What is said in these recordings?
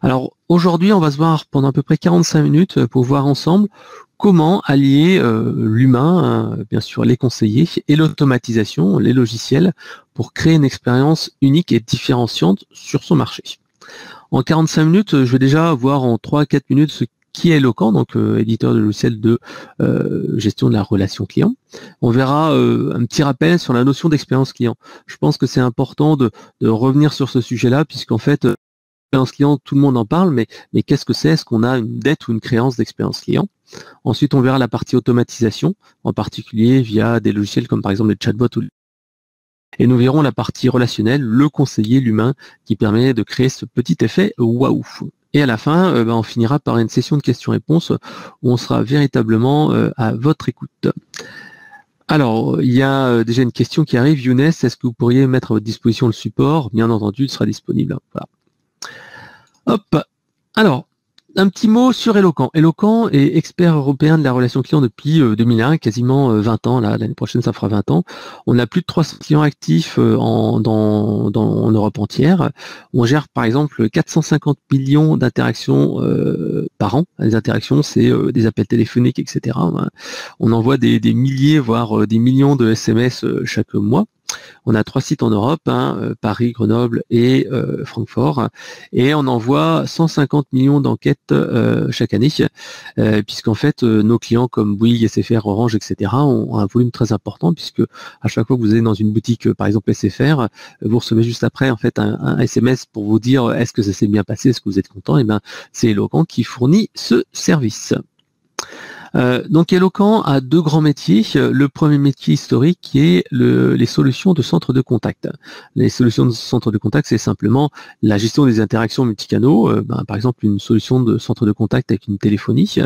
Alors aujourd'hui, on va se voir pendant à peu près 45 minutes pour voir ensemble comment allier l'humain, bien sûr les conseillers, et l'automatisation, les logiciels, pour créer une expérience unique et différenciante sur son marché. En 45 minutes, je vais déjà voir en 3-4 minutes ce qui est Eloquent, donc éditeur de logiciel de gestion de la relation client. On verra un petit rappel sur la notion d'expérience client. Je pense que c'est important de revenir sur ce sujet-là, puisqu'en fait, expérience client, tout le monde en parle, mais qu'est-ce que c'est? Est-ce qu'on a une dette ou une créance d'expérience client? Ensuite, on verra la partie automatisation, en particulier via des logiciels comme par exemple les chatbots. Et nous verrons la partie relationnelle, le conseiller, l'humain, qui permet de créer ce petit effet waouh. Et à la fin, on finira par une session de questions-réponses où on sera véritablement à votre écoute. Alors, il y a déjà une question qui arrive. Younes, est-ce que vous pourriez mettre à votre disposition le support? Bien entendu, il sera disponible. Voilà. Hop. Alors, un petit mot sur Eloquent. Eloquent est expert européen de la relation client depuis 2001, quasiment 20 ans. Là, l'année prochaine, ça fera 20 ans. On a plus de 300 clients actifs en Europe entière. On gère, par exemple, 450 millions d'interactions par an. Les interactions, c'est des appels téléphoniques, etc. On envoie des milliers, voire des millions de SMS chaque mois. On a 3 sites en Europe, Paris, Grenoble et Francfort, et on envoie 150 millions d'enquêtes chaque année, puisqu'en fait nos clients comme Bouygues, SFR, Orange, etc. ont un volume très important, puisque à chaque fois que vous allez dans une boutique, par exemple SFR, vous recevez juste après en fait un SMS pour vous dire est-ce que ça s'est bien passé, est-ce que vous êtes content, et bien c'est Eloquent qui fournit ce service. Donc Eloquent a 2 grands métiers. Le premier métier historique qui est les solutions de centre de contact. Les solutions de centre de contact, c'est simplement la gestion des interactions multicanaux, par exemple une solution de centre de contact avec une téléphonie,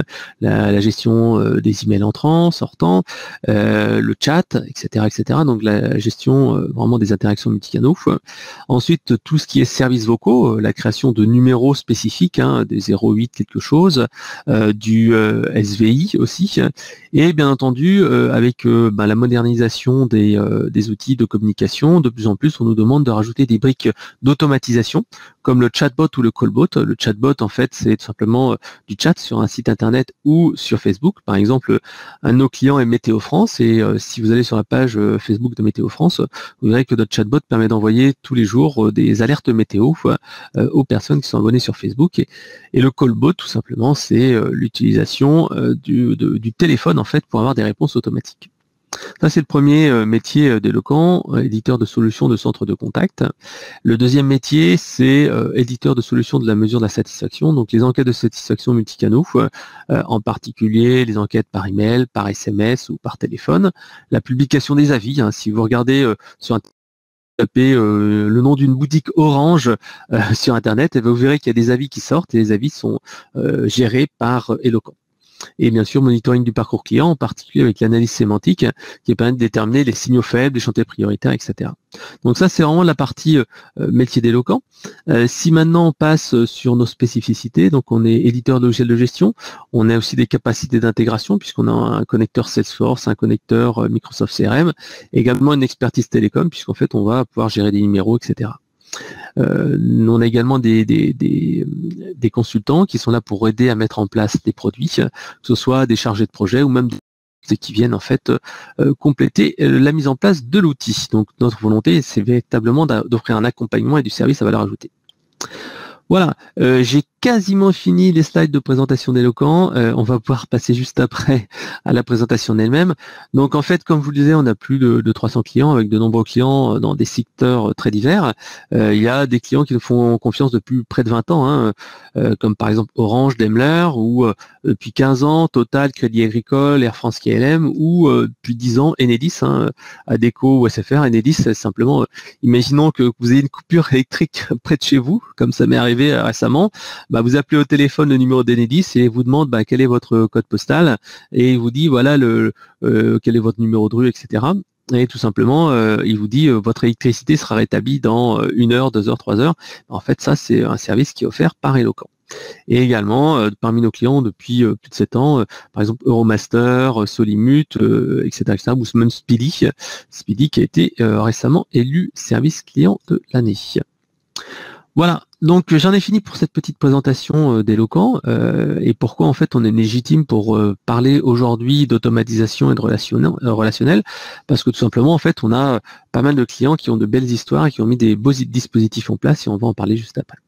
la gestion des emails entrants, sortants, le chat, etc., etc. Donc la gestion vraiment des interactions multicanaux. Ensuite, tout ce qui est services vocaux, la création de numéros spécifiques, des 08 quelque chose, du SVI aussi, et bien entendu avec la modernisation des outils de communication, de plus en plus on nous demande de rajouter des briques d'automatisation comme le chatbot ou le callbot. Le chatbot en fait c'est tout simplement du chat sur un site internet ou sur Facebook. Par exemple, un de nos clients est Météo France, et si vous allez sur la page Facebook de Météo France, vous verrez que notre chatbot permet d'envoyer tous les jours des alertes météo aux personnes qui sont abonnées sur Facebook, et le callbot tout simplement c'est l'utilisation du téléphone en fait pour avoir des réponses automatiques. Ça c'est le premier métier d'Eloquent, éditeur de solutions de centre de contact. Le deuxième métier c'est éditeur de solutions de la mesure de la satisfaction, donc les enquêtes de satisfaction multicanaux, en particulier les enquêtes par email, par SMS ou par téléphone, la publication des avis. Si vous regardez sur Internet, tapez le nom d'une boutique Orange sur Internet, et vous verrez qu'il y a des avis qui sortent, et les avis sont gérés par Eloquent. Et bien sûr, monitoring du parcours client, en particulier avec l'analyse sémantique, qui permet de déterminer les signaux faibles, les chantiers prioritaires, etc. Donc ça, c'est vraiment la partie métier d'Eloquent. Si maintenant on passe sur nos spécificités, donc on est éditeur de logiciels de gestion, on a aussi des capacités d'intégration, puisqu'on a un connecteur Salesforce, un connecteur Microsoft CRM, également une expertise télécom, puisqu'en fait on va pouvoir gérer des numéros, etc. On a également des consultants qui sont là pour aider à mettre en place des produits, que ce soit des chargés de projet ou même des qui viennent en fait compléter la mise en place de l'outil. Donc notre volonté, c'est véritablement d'offrir un accompagnement et du service à valeur ajoutée. Voilà, j'ai quasiment fini les slides de présentation d'Eloquent. On va pouvoir passer juste après à la présentation elle-même. Donc en fait, comme je vous le disais, on a plus de 300 clients avec de nombreux clients dans des secteurs très divers. Il y a des clients qui nous font confiance depuis près de 20 ans, comme par exemple Orange, Daimler, ou depuis 15 ans, Total, Crédit Agricole, Air France KLM, ou depuis 10 ans, Enedis, Adecco ou SFR. Enedis, c'est simplement, imaginons que vous ayez une coupure électrique près de chez vous, comme ça m'est arrivé récemment. Vous appelez au téléphone le numéro d'Enedis et vous demande quel est votre code postal, et il vous dit voilà quel est votre numéro de rue, etc. Et tout simplement, il vous dit votre électricité sera rétablie dans 1 heure, 2 heures, 3 heures. En fait, ça c'est un service qui est offert par Eloquent. Et également, parmi nos clients depuis plus de 7 ans, par exemple Euromaster, Solimut, etc., ou même Speedy qui a été récemment élu service client de l'année. Voilà, donc j'en ai fini pour cette petite présentation d'Eloquent et pourquoi en fait on est légitime pour parler aujourd'hui d'automatisation et de relationnel, parce que tout simplement en fait on a pas mal de clients qui ont de belles histoires et qui ont mis des beaux dispositifs en place et on va en parler juste après.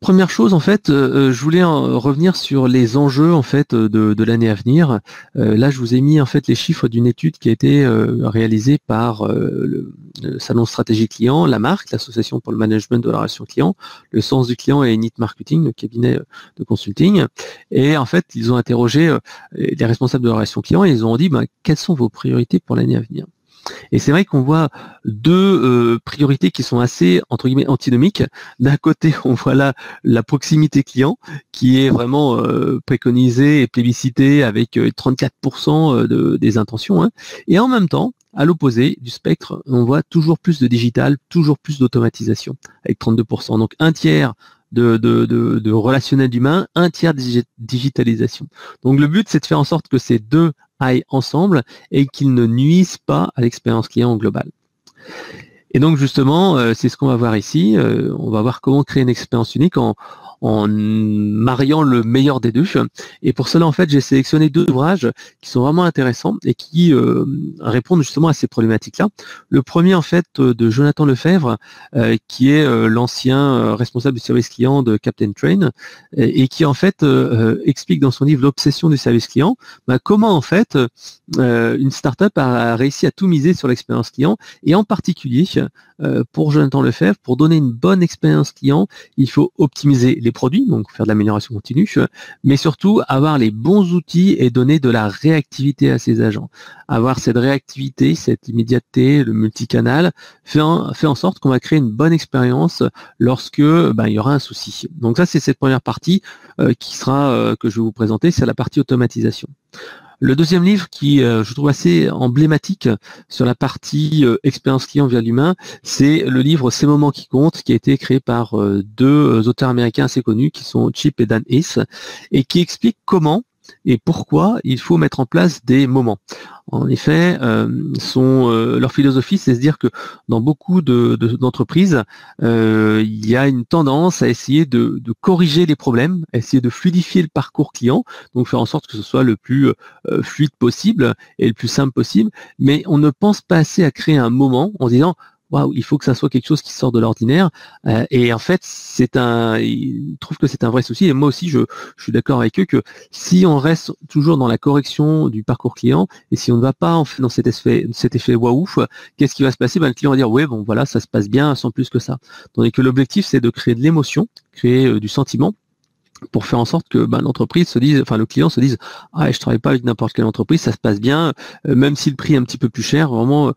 Première chose, en fait, je voulais revenir sur les enjeux en fait de l'année à venir. Là, je vous ai mis en fait les chiffres d'une étude qui a été réalisée par le Salon Stratégie Client, la marque, l'Association pour le management de la relation client, le Sens du client et Init Marketing, le cabinet de consulting. Et en fait, ils ont interrogé les responsables de la relation client et ils ont dit quelles sont vos priorités pour l'année à venir. Et c'est vrai qu'on voit deux priorités qui sont assez, entre guillemets, antinomiques. D'un côté, on voit là la proximité client, qui est vraiment préconisée et plébiscitée avec 34% des intentions. Hein. Et en même temps, à l'opposé du spectre, on voit toujours plus de digital, toujours plus d'automatisation, avec 32%. Donc un tiers de relationnel humain, un tiers de digitalisation. Donc le but, c'est de faire en sorte que ces deux aillent ensemble et qu'ils ne nuisent pas à l'expérience client globale. Et donc justement, c'est ce qu'on va voir ici. On va voir comment créer une expérience unique en mariant le meilleur des deux. Et pour cela, en fait, j'ai sélectionné deux ouvrages qui sont vraiment intéressants et qui répondent justement à ces problématiques-là. Le premier, en fait, de Jonathan Lefebvre, qui est l'ancien responsable du service client de Captain Train, et qui, en fait, explique dans son livre L'obsession du service client, comment, en fait, une startup a réussi à tout miser sur l'expérience client, et en particulier, pour Jonathan Lefebvre, pour donner une bonne expérience client, il faut optimiser les produits, donc faire de l'amélioration continue, mais surtout avoir les bons outils et donner de la réactivité à ses agents. Avoir cette réactivité, cette immédiateté, le multicanal, fait en sorte qu'on va créer une bonne expérience lorsque il y aura un souci. Donc ça, c'est cette première partie qui sera que je vais vous présenter, c'est la partie automatisation. Le deuxième livre qui, je trouve assez emblématique sur la partie expérience client via l'humain, c'est le livre Ces moments qui comptent, qui a été créé par deux auteurs américains assez connus, qui sont Chip et Dan Heath, et qui explique comment et pourquoi il faut mettre en place des moments. En effet, leur philosophie, c'est de se dire que dans beaucoup d'entreprises, il y a une tendance à essayer de corriger les problèmes, à essayer de fluidifier le parcours client, donc faire en sorte que ce soit le plus fluide possible et le plus simple possible, mais on ne pense pas assez à créer un moment en disant waouh, il faut que ça soit quelque chose qui sort de l'ordinaire. Et en fait, ils trouvent que c'est un vrai souci. Et moi aussi, je suis d'accord avec eux que si on reste toujours dans la correction du parcours client et si on ne va pas en fait dans cet effet waouh, qu'est-ce qui va se passer? Le client va dire ouais, bon voilà, ça se passe bien, sans plus que ça. Tandis que l'objectif, c'est de créer de l'émotion, créer du sentiment, pour faire en sorte que l'entreprise se dise, enfin le client se dise, je travaille pas avec n'importe quelle entreprise, ça se passe bien, même si le prix est un petit peu plus cher, vraiment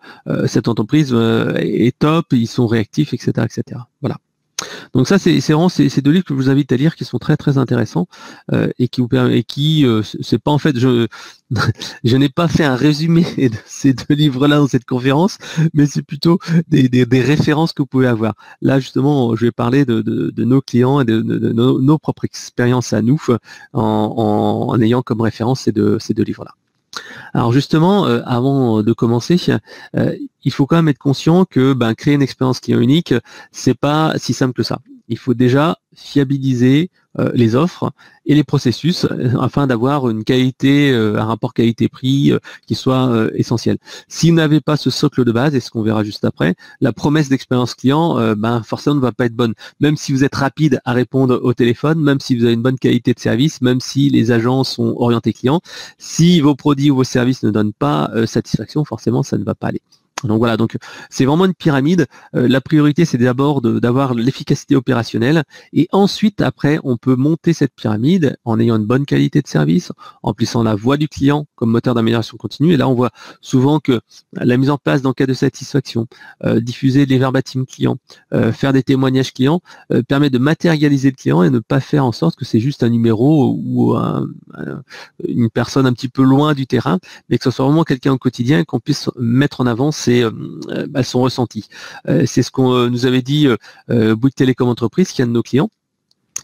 cette entreprise est top, ils sont réactifs, etc., etc. Voilà. Donc ça, c'est vraiment ces deux livres que je vous invite à lire, qui sont très très intéressants et qui vous permettent, et qui c'est pas en fait, je n'ai pas fait un résumé de ces deux livres-là dans cette conférence, mais c'est plutôt des références que vous pouvez avoir. Là justement, je vais parler de nos clients et de nos propres expériences à nous en ayant comme référence ces deux livres-là. Alors justement, avant de commencer, il faut quand même être conscient que créer une expérience client unique, c'est pas si simple que ça. Il faut déjà fiabiliser les offres et les processus afin d'avoir une qualité, un rapport qualité-prix qui soit essentiel. Si vous n'avez pas ce socle de base, et ce qu'on verra juste après, la promesse d'expérience client, forcément ne va pas être bonne. Même si vous êtes rapide à répondre au téléphone, même si vous avez une bonne qualité de service, même si les agents sont orientés clients, si vos produits ou vos services ne donnent pas satisfaction, forcément ça ne va pas aller. Donc voilà, donc c'est vraiment une pyramide. La priorité, c'est d'abord d'avoir l'efficacité opérationnelle et ensuite, après, on peut monter cette pyramide en ayant une bonne qualité de service, en plissant la voix du client comme moteur d'amélioration continue. Et là, on voit souvent que la mise en place d'enquêtes de satisfaction, diffuser les verbatim clients, faire des témoignages clients, permet de matérialiser le client et ne pas faire en sorte que c'est juste un numéro ou une personne un petit peu loin du terrain, mais que ce soit vraiment quelqu'un au quotidien et qu'on puisse mettre en avant son ressenti. C'est ce qu'on nous avait dit Bouygues Télécom Entreprise, qui est un de nos clients.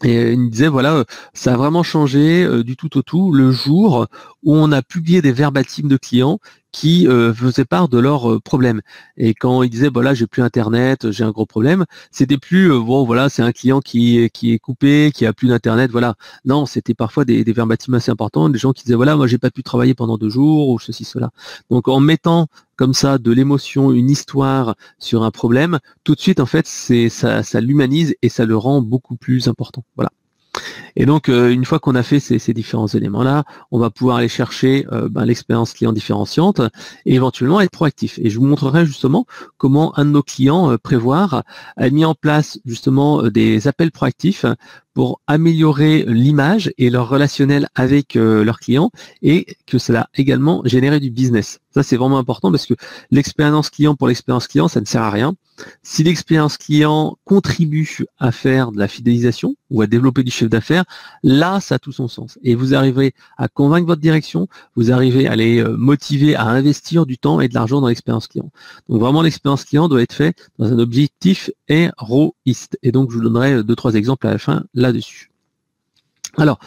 Et il nous disait, voilà, ça a vraiment changé du tout au tout le jour où on a publié des verbatims de clients qui faisaient part de leurs problèmes. Et quand ils disaient, voilà, j'ai plus Internet, j'ai un gros problème, c'était plus, bon, voilà, c'est un client qui est coupé, qui a plus d'Internet, voilà. Non, c'était parfois des verbatims assez importants, des gens qui disaient, voilà, moi, j'ai pas pu travailler pendant 2 jours, ou ceci, cela. Donc, en mettant comme ça de l'émotion, une histoire sur un problème, tout de suite, en fait, ça l'humanise et ça le rend beaucoup plus important. Voilà. Et donc, une fois qu'on a fait ces différents éléments-là, on va pouvoir aller chercher l'expérience client différenciante et éventuellement être proactif. Et je vous montrerai justement comment un de nos clients, Prévoir, a mis en place justement des appels proactifs pour améliorer l'image et leur relationnel avec leurs clients et que cela a également généré du business. Ça, c'est vraiment important parce que l'expérience client pour l'expérience client, ça ne sert à rien. Si l'expérience client contribue à faire de la fidélisation ou à développer du chiffre d'affaires, là, ça a tout son sens. Et vous arriverez à convaincre votre direction, vous arrivez à les motiver à investir du temps et de l'argent dans l'expérience client. Donc vraiment, l'expérience client doit être faite dans un objectif héroïste. Et donc, je vous donnerai 2-3 exemples à la fin là-dessus. Alors,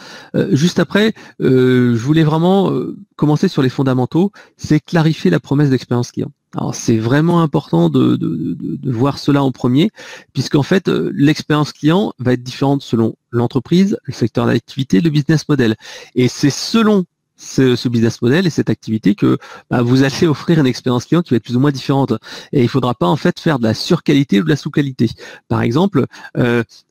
juste après, je voulais vraiment commencer sur les fondamentaux, c'est clarifier la promesse d'expérience client. Alors, c'est vraiment important de voir cela en premier, puisqu'en fait, l'expérience client va être différente selon l'entreprise, le secteur d'activité, le business model. Et c'est selon ce business model et cette activité que vous allez offrir une expérience client qui va être plus ou moins différente. Et il ne faudra pas en fait faire de la surqualité ou de la sous-qualité. Par exemple,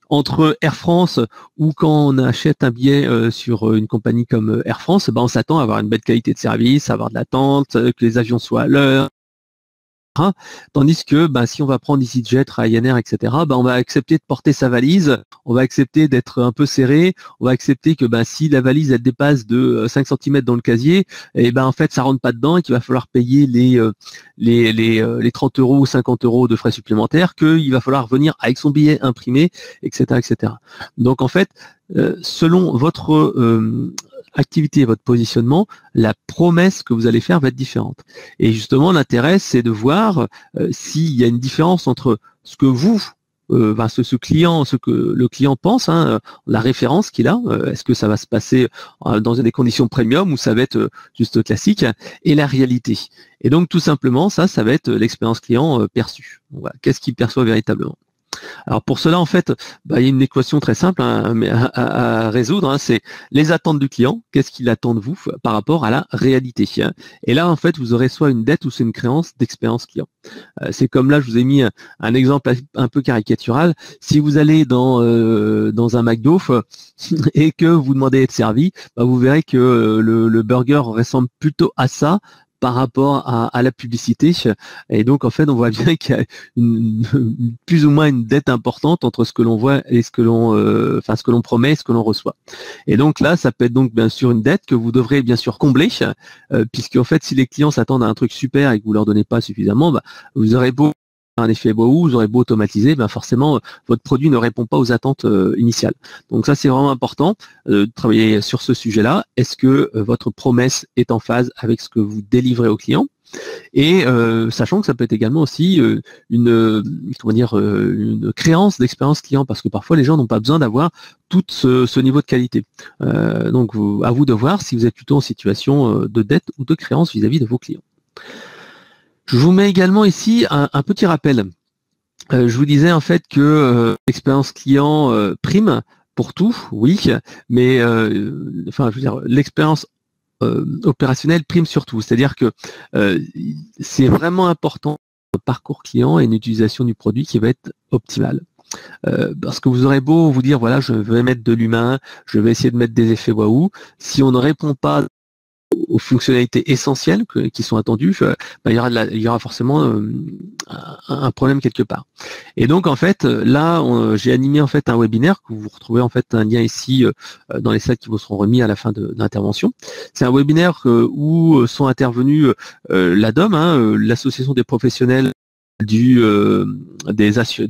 entre Air France ou quand on achète un billet sur une compagnie comme Air France, on s'attend à avoir une belle qualité de service, à avoir de l'attente, que les avions soient à l'heure. Tandis que si on va prendre EasyJet, Ryanair, etc., on va accepter de porter sa valise, on va accepter d'être un peu serré, on va accepter que si la valise elle dépasse de 5 cm dans le casier, et en fait ça rentre pas dedans et qu'il va falloir payer les 30 € ou 50 € de frais supplémentaires, qu'il va falloir venir avec son billet imprimé, etc., etc. Donc en fait, selon votre activité et votre positionnement, la promesse que vous allez faire va être différente. Et justement, l'intérêt, c'est de voir s'il y a une différence entre ce que vous, ce client, ce que le client pense, la référence qu'il a, est-ce que ça va se passer dans des conditions premium ou ça va être juste classique, et la réalité. Et donc, tout simplement, ça va être l'expérience client perçue. Voilà. Qu'est-ce qu'il perçoit véritablement? Alors pour cela, en fait, il y a une équation très simple à résoudre. C'est les attentes du client. Qu'est-ce qu'il attend de vous par rapport à la réalité? Et là, en fait, vous aurez soit une dette ou c'est une créance d'expérience client. C'est comme là, je vous ai mis un exemple un peu caricatural. Si vous allez dans un McDo et que vous demandez à être servi, vous verrez que le burger ressemble plutôt à ça par rapport à la publicité. Et donc, en fait, on voit bien qu'il y a plus ou moins une dette importante entre ce que l'on voit et ce que l'on promet et ce que l'on reçoit. Et donc là, ça peut être donc bien sûr une dette que vous devrez bien sûr combler, puisque en fait, si les clients s'attendent à un truc super et que vous leur donnez pas suffisamment, vous aurez beau un effet waouh, vous aurez beau automatiser, forcément votre produit ne répond pas aux attentes initiales. Donc ça c'est vraiment important de travailler sur ce sujet-là. Est-ce que votre promesse est en phase avec ce que vous délivrez au client? Et sachant que ça peut être également aussi une créance d'expérience client, parce que parfois les gens n'ont pas besoin d'avoir tout ce niveau de qualité. Donc à vous de voir si vous êtes plutôt en situation de dette ou de créance vis-à-vis de vos clients. Je vous mets également ici un petit rappel. Je vous disais en fait que l'expérience client prime pour tout, oui, mais l'expérience opérationnelle prime sur tout. C'est-à-dire que c'est vraiment important le parcours client et une utilisation du produit qui va être optimale. Parce que vous aurez beau vous dire voilà, je vais mettre de l'humain, je vais essayer de mettre des effets waouh, si on ne répond pas aux fonctionnalités essentielles qui sont attendues, il y aura forcément un problème quelque part. Et donc en fait là j'ai animé en fait un webinaire que vous retrouvez en fait un lien ici dans les slides qui vous seront remis à la fin de l'intervention. C'est un webinaire où sont intervenus l'ADOM, l'association des professionnels des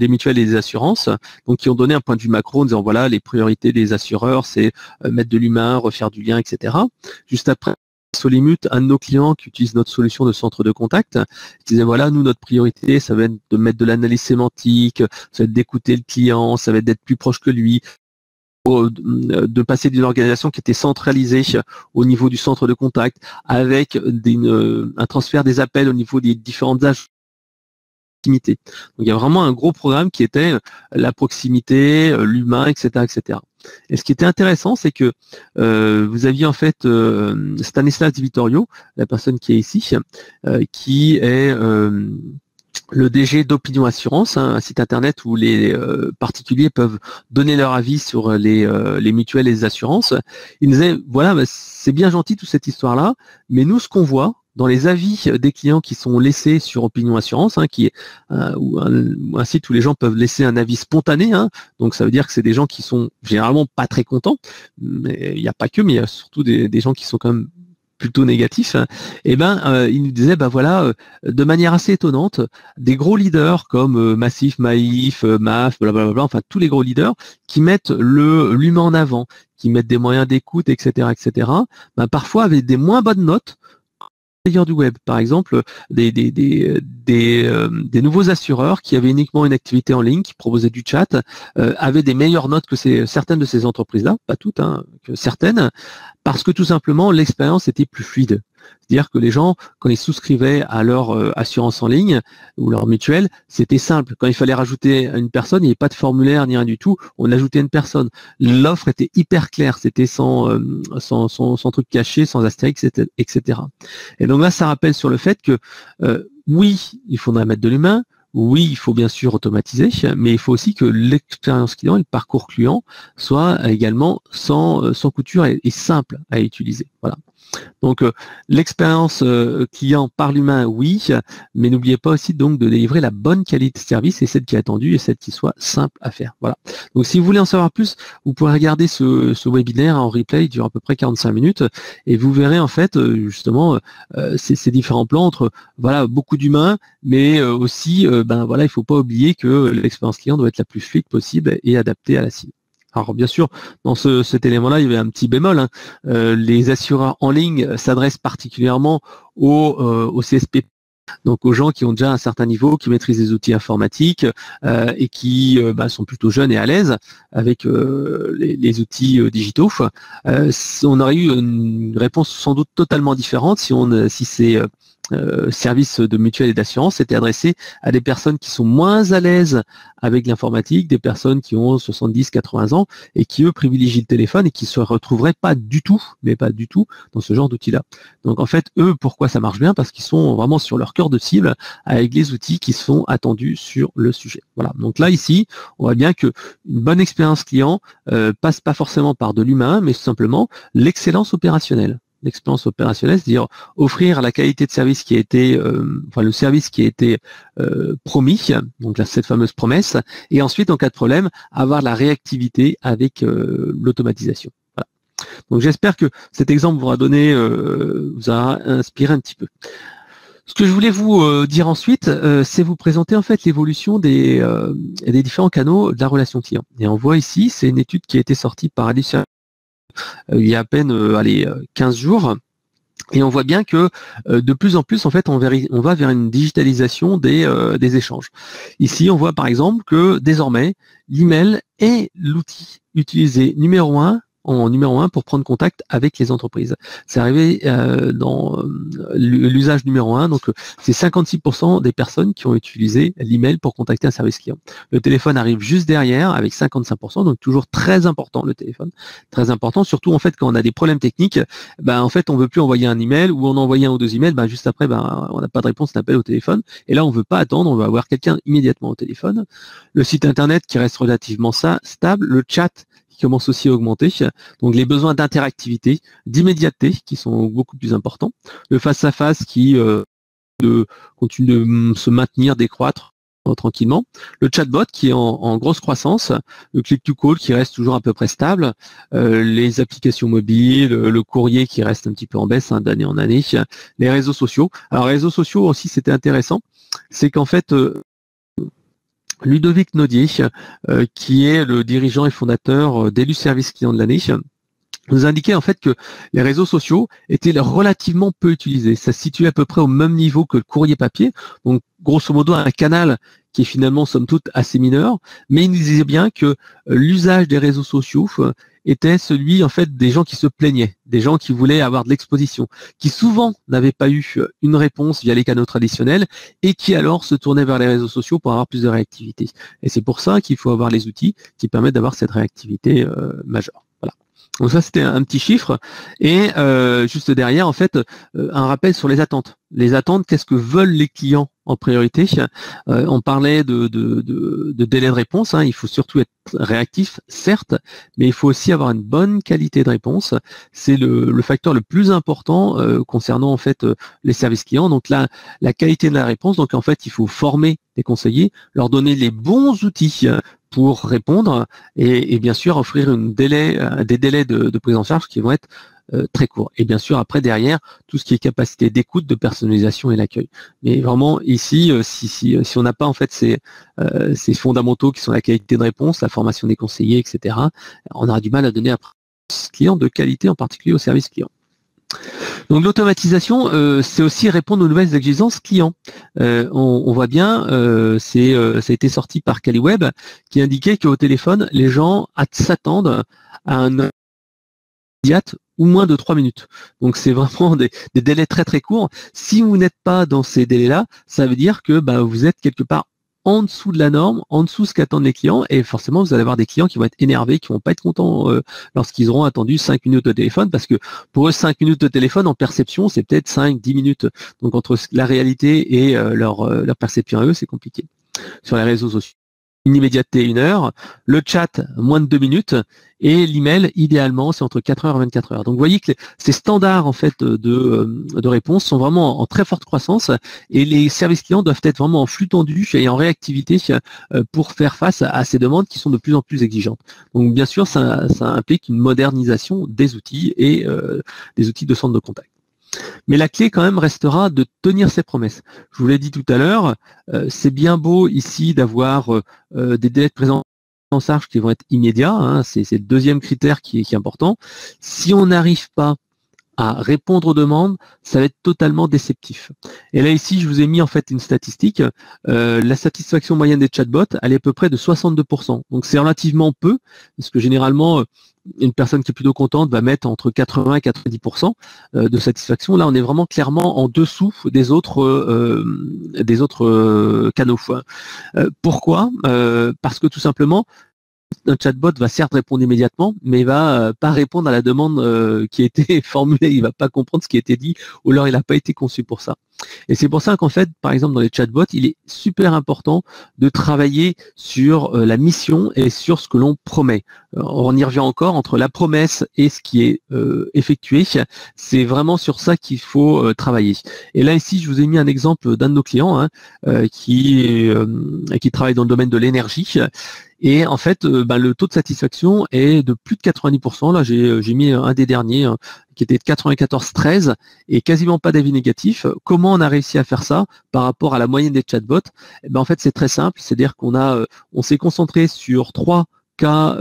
mutuelles et des assurances, donc qui ont donné un point de vue macro en disant voilà les priorités des assureurs c'est mettre de l'humain, refaire du lien, etc. Juste après Solimut, un de nos clients qui utilise notre solution de centre de contact, disait voilà, nous notre priorité, ça va être de mettre de l'analyse sémantique, ça va être d'écouter le client, ça va être d'être plus proche que lui, de passer d'une organisation qui était centralisée au niveau du centre de contact, avec un transfert des appels au niveau des différentes agences. Donc il y a vraiment un gros programme qui était la proximité, l'humain, etc., etc. Et ce qui était intéressant, c'est que vous aviez en fait Stanislas Di Vittorio, la personne qui est ici, qui est le DG d'Opinion Assurance, un site internet où les particuliers peuvent donner leur avis sur les mutuelles et les assurances. Il disait, voilà, c'est bien gentil toute cette histoire-là, mais nous, ce qu'on voit dans les avis des clients qui sont laissés sur Opinion Assurance, qui est un site où les gens peuvent laisser un avis spontané, donc ça veut dire que c'est des gens qui sont généralement pas très contents, mais il n'y a pas que, mais il y a surtout des gens qui sont quand même plutôt négatif, il nous disait, voilà, de manière assez étonnante, des gros leaders comme Massif, Maïf, MAF, blablabla, enfin tous les gros leaders qui mettent l'humain en avant, qui mettent des moyens d'écoute, etc., parfois avec des moins bonnes notes du web. Par exemple, des nouveaux assureurs qui avaient uniquement une activité en ligne, qui proposaient du chat, avaient des meilleures notes que certaines de ces entreprises-là, pas toutes, que certaines, parce que tout simplement l'expérience était plus fluide. C'est-à-dire que les gens, quand ils souscrivaient à leur assurance en ligne ou leur mutuelle, c'était simple. Quand il fallait rajouter une personne, il n'y avait pas de formulaire ni rien du tout. On ajoutait une personne. L'offre était hyper claire. C'était sans truc caché, sans astérix, etc. Et donc là, ça rappelle sur le fait que oui, il faudrait mettre de l'humain. Oui, il faut bien sûr automatiser, mais il faut aussi que l'expérience client et le parcours client soient également sans couture et simple à utiliser. Voilà. Donc l'expérience client par l'humain, oui, mais n'oubliez pas aussi donc de délivrer la bonne qualité de service et celle qui est attendue et celle qui soit simple à faire. Voilà. Donc si vous voulez en savoir plus, vous pourrez regarder ce webinaire en replay, il dure à peu près 45 minutes et vous verrez en fait justement ces différents plans entre beaucoup d'humains, mais aussi il faut pas oublier que l'expérience client doit être la plus fluide possible et adaptée à la cible. Alors bien sûr, dans cet élément-là, il y avait un petit bémol. Les assureurs en ligne s'adressent particulièrement aux CSP, donc aux gens qui ont déjà un certain niveau, qui maîtrisent les outils informatiques et qui sont plutôt jeunes et à l'aise avec les outils digitaux. On aurait eu une réponse sans doute totalement différente si ces services de mutuelle et d'assurance étaient adressés à des personnes qui sont moins à l'aise avec l'informatique, des personnes qui ont 70-80 ans et qui eux privilégient le téléphone et qui se retrouveraient pas du tout, mais pas du tout, dans ce genre d'outils-là. Donc en fait, eux, pourquoi ça marche bien? Parce qu'ils sont vraiment sur leur cœur de cible avec les outils qui sont attendus sur le sujet. Voilà. Donc là, ici, on voit bien que une bonne expérience client passe pas forcément par de l'humain, mais simplement l'excellence opérationnelle. L'expérience opérationnelle, c'est-à-dire offrir la qualité de service qui a été, le service qui a été promis, donc là, cette fameuse promesse, et ensuite, en cas de problème, avoir la réactivité avec l'automatisation. Voilà. Donc j'espère que cet exemple vous aura inspiré un petit peu. Ce que je voulais vous dire ensuite, c'est vous présenter en fait l'évolution des différents canaux de la relation client. Et on voit ici, c'est une étude qui a été sortie par Alicia il y a à peine 15 jours. Et on voit bien que de plus en plus, en fait, on va vers une digitalisation des échanges. Ici, on voit par exemple que désormais, l'email est l'outil utilisé numéro un pour prendre contact avec les entreprises. C'est arrivé dans l'usage numéro 1, donc c'est 56% des personnes qui ont utilisé l'email pour contacter un service client. Le téléphone arrive juste derrière avec 55%, donc toujours très important le téléphone, très important, surtout en fait quand on a des problèmes techniques, en fait on veut plus envoyer un email ou on a envoyé un ou deux emails, juste après on n'a pas de réponse, on appelle au téléphone, et là on veut pas attendre, on veut avoir quelqu'un immédiatement au téléphone. Le site internet qui reste relativement stable, le chat commence aussi à augmenter, donc les besoins d'interactivité, d'immédiateté qui sont beaucoup plus importants, le face-à-face qui continue de se maintenir, décroître tranquillement, le chatbot qui est en grosse croissance, le click-to-call qui reste toujours à peu près stable, les applications mobiles, le courrier qui reste un petit peu en baisse d'année en année, les réseaux sociaux. Alors les réseaux sociaux aussi c'était intéressant, c'est qu'en fait Ludovic Naudier, qui est le dirigeant et fondateur d'Élu Service Client de l'année, nous indiquait en fait que les réseaux sociaux étaient relativement peu utilisés. Ça se situait à peu près au même niveau que le courrier papier. Donc, grosso modo, un canal qui est finalement somme toute assez mineur, mais il nous disait bien que l'usage des réseaux sociaux était celui en fait des gens qui se plaignaient, des gens qui voulaient avoir de l'exposition, qui souvent n'avaient pas eu une réponse via les canaux traditionnels et qui alors se tournaient vers les réseaux sociaux pour avoir plus de réactivité. Et c'est pour ça qu'il faut avoir les outils qui permettent d'avoir cette réactivité majeure. Voilà. Donc ça, c'était un petit chiffre. Et juste derrière, en fait, un rappel sur les attentes. Les attentes, qu'est-ce que veulent les clients en priorité? On parlait de délai de réponse. Il faut surtout être réactif, certes, mais il faut aussi avoir une bonne qualité de réponse. C'est le facteur le plus important concernant en fait les services clients. Donc là, la qualité de la réponse. Donc en fait, il faut former les conseillers, leur donner les bons outils pour répondre et bien sûr offrir des délais de prise en charge qui vont être très courts. Et bien sûr, après, derrière, tout ce qui est capacité d'écoute, de personnalisation et l'accueil. Mais vraiment, ici, si on n'a pas en fait ces fondamentaux qui sont la qualité de réponse, la formation des conseillers, etc., on aura du mal à donner après client de qualité, en particulier au service client. Donc l'automatisation, c'est aussi répondre aux nouvelles exigences clients. On voit bien, ça a été sorti par Caliweb, qui indiquait qu'au téléphone, les gens s'attendent à un immédiat ou moins de 3 minutes. Donc c'est vraiment des délais très très courts. Si vous n'êtes pas dans ces délais-là, ça veut dire que vous êtes quelque part en dessous de la norme, en dessous de ce qu'attendent les clients, et forcément vous allez avoir des clients qui vont être énervés, qui vont pas être contents lorsqu'ils auront attendu 5 minutes au téléphone, parce que pour eux 5 minutes au téléphone en perception, c'est peut-être 5-10 minutes. Donc entre la réalité et leur perception à eux, c'est compliqué. Sur les réseaux sociaux, une immédiateté 1 heure, le chat moins de 2 minutes, et l'email idéalement c'est entre 4 heures et 24 heures. Donc vous voyez que ces standards en fait de réponse sont vraiment en très forte croissance, et les services clients doivent être vraiment en flux tendu et en réactivité pour faire face à ces demandes qui sont de plus en plus exigeantes. Donc bien sûr ça implique une modernisation des outils et des outils de centre de contact. Mais la clé quand même restera de tenir ses promesses. Je vous l'ai dit tout à l'heure, c'est bien beau ici d'avoir des délais de présence en charge qui vont être immédiats, c'est le deuxième critère qui est important. Si on n'arrive pas à répondre aux demandes, ça va être totalement déceptif. Et là ici, je vous ai mis en fait une statistique. La satisfaction moyenne des chatbots, elle est à peu près de 62%. Donc c'est relativement peu, parce que généralement, une personne qui est plutôt contente va mettre entre 80 et 90% de satisfaction. Là, on est vraiment clairement en dessous des autres canaux. Pourquoi? Parce que tout simplement, un chatbot va certes répondre immédiatement, mais il va pas répondre à la demande qui a été formulée. Il va pas comprendre ce qui a été dit, ou alors il n'a pas été conçu pour ça. Et c'est pour ça qu'en fait, par exemple, dans les chatbots, il est super important de travailler sur la mission et sur ce que l'on promet. On y revient encore, entre la promesse et ce qui est effectué, c'est vraiment sur ça qu'il faut travailler. Et là, ici, je vous ai mis un exemple d'un de nos clients qui travaille dans le domaine de l'énergie. Et en fait, le taux de satisfaction est de plus de 90%. Là, j'ai mis un des derniers qui était de 94,13 et quasiment pas d'avis négatifs. Comment on a réussi à faire ça par rapport à la moyenne des chatbots? En fait, c'est très simple. C'est-à-dire on s'est concentré sur 3 cas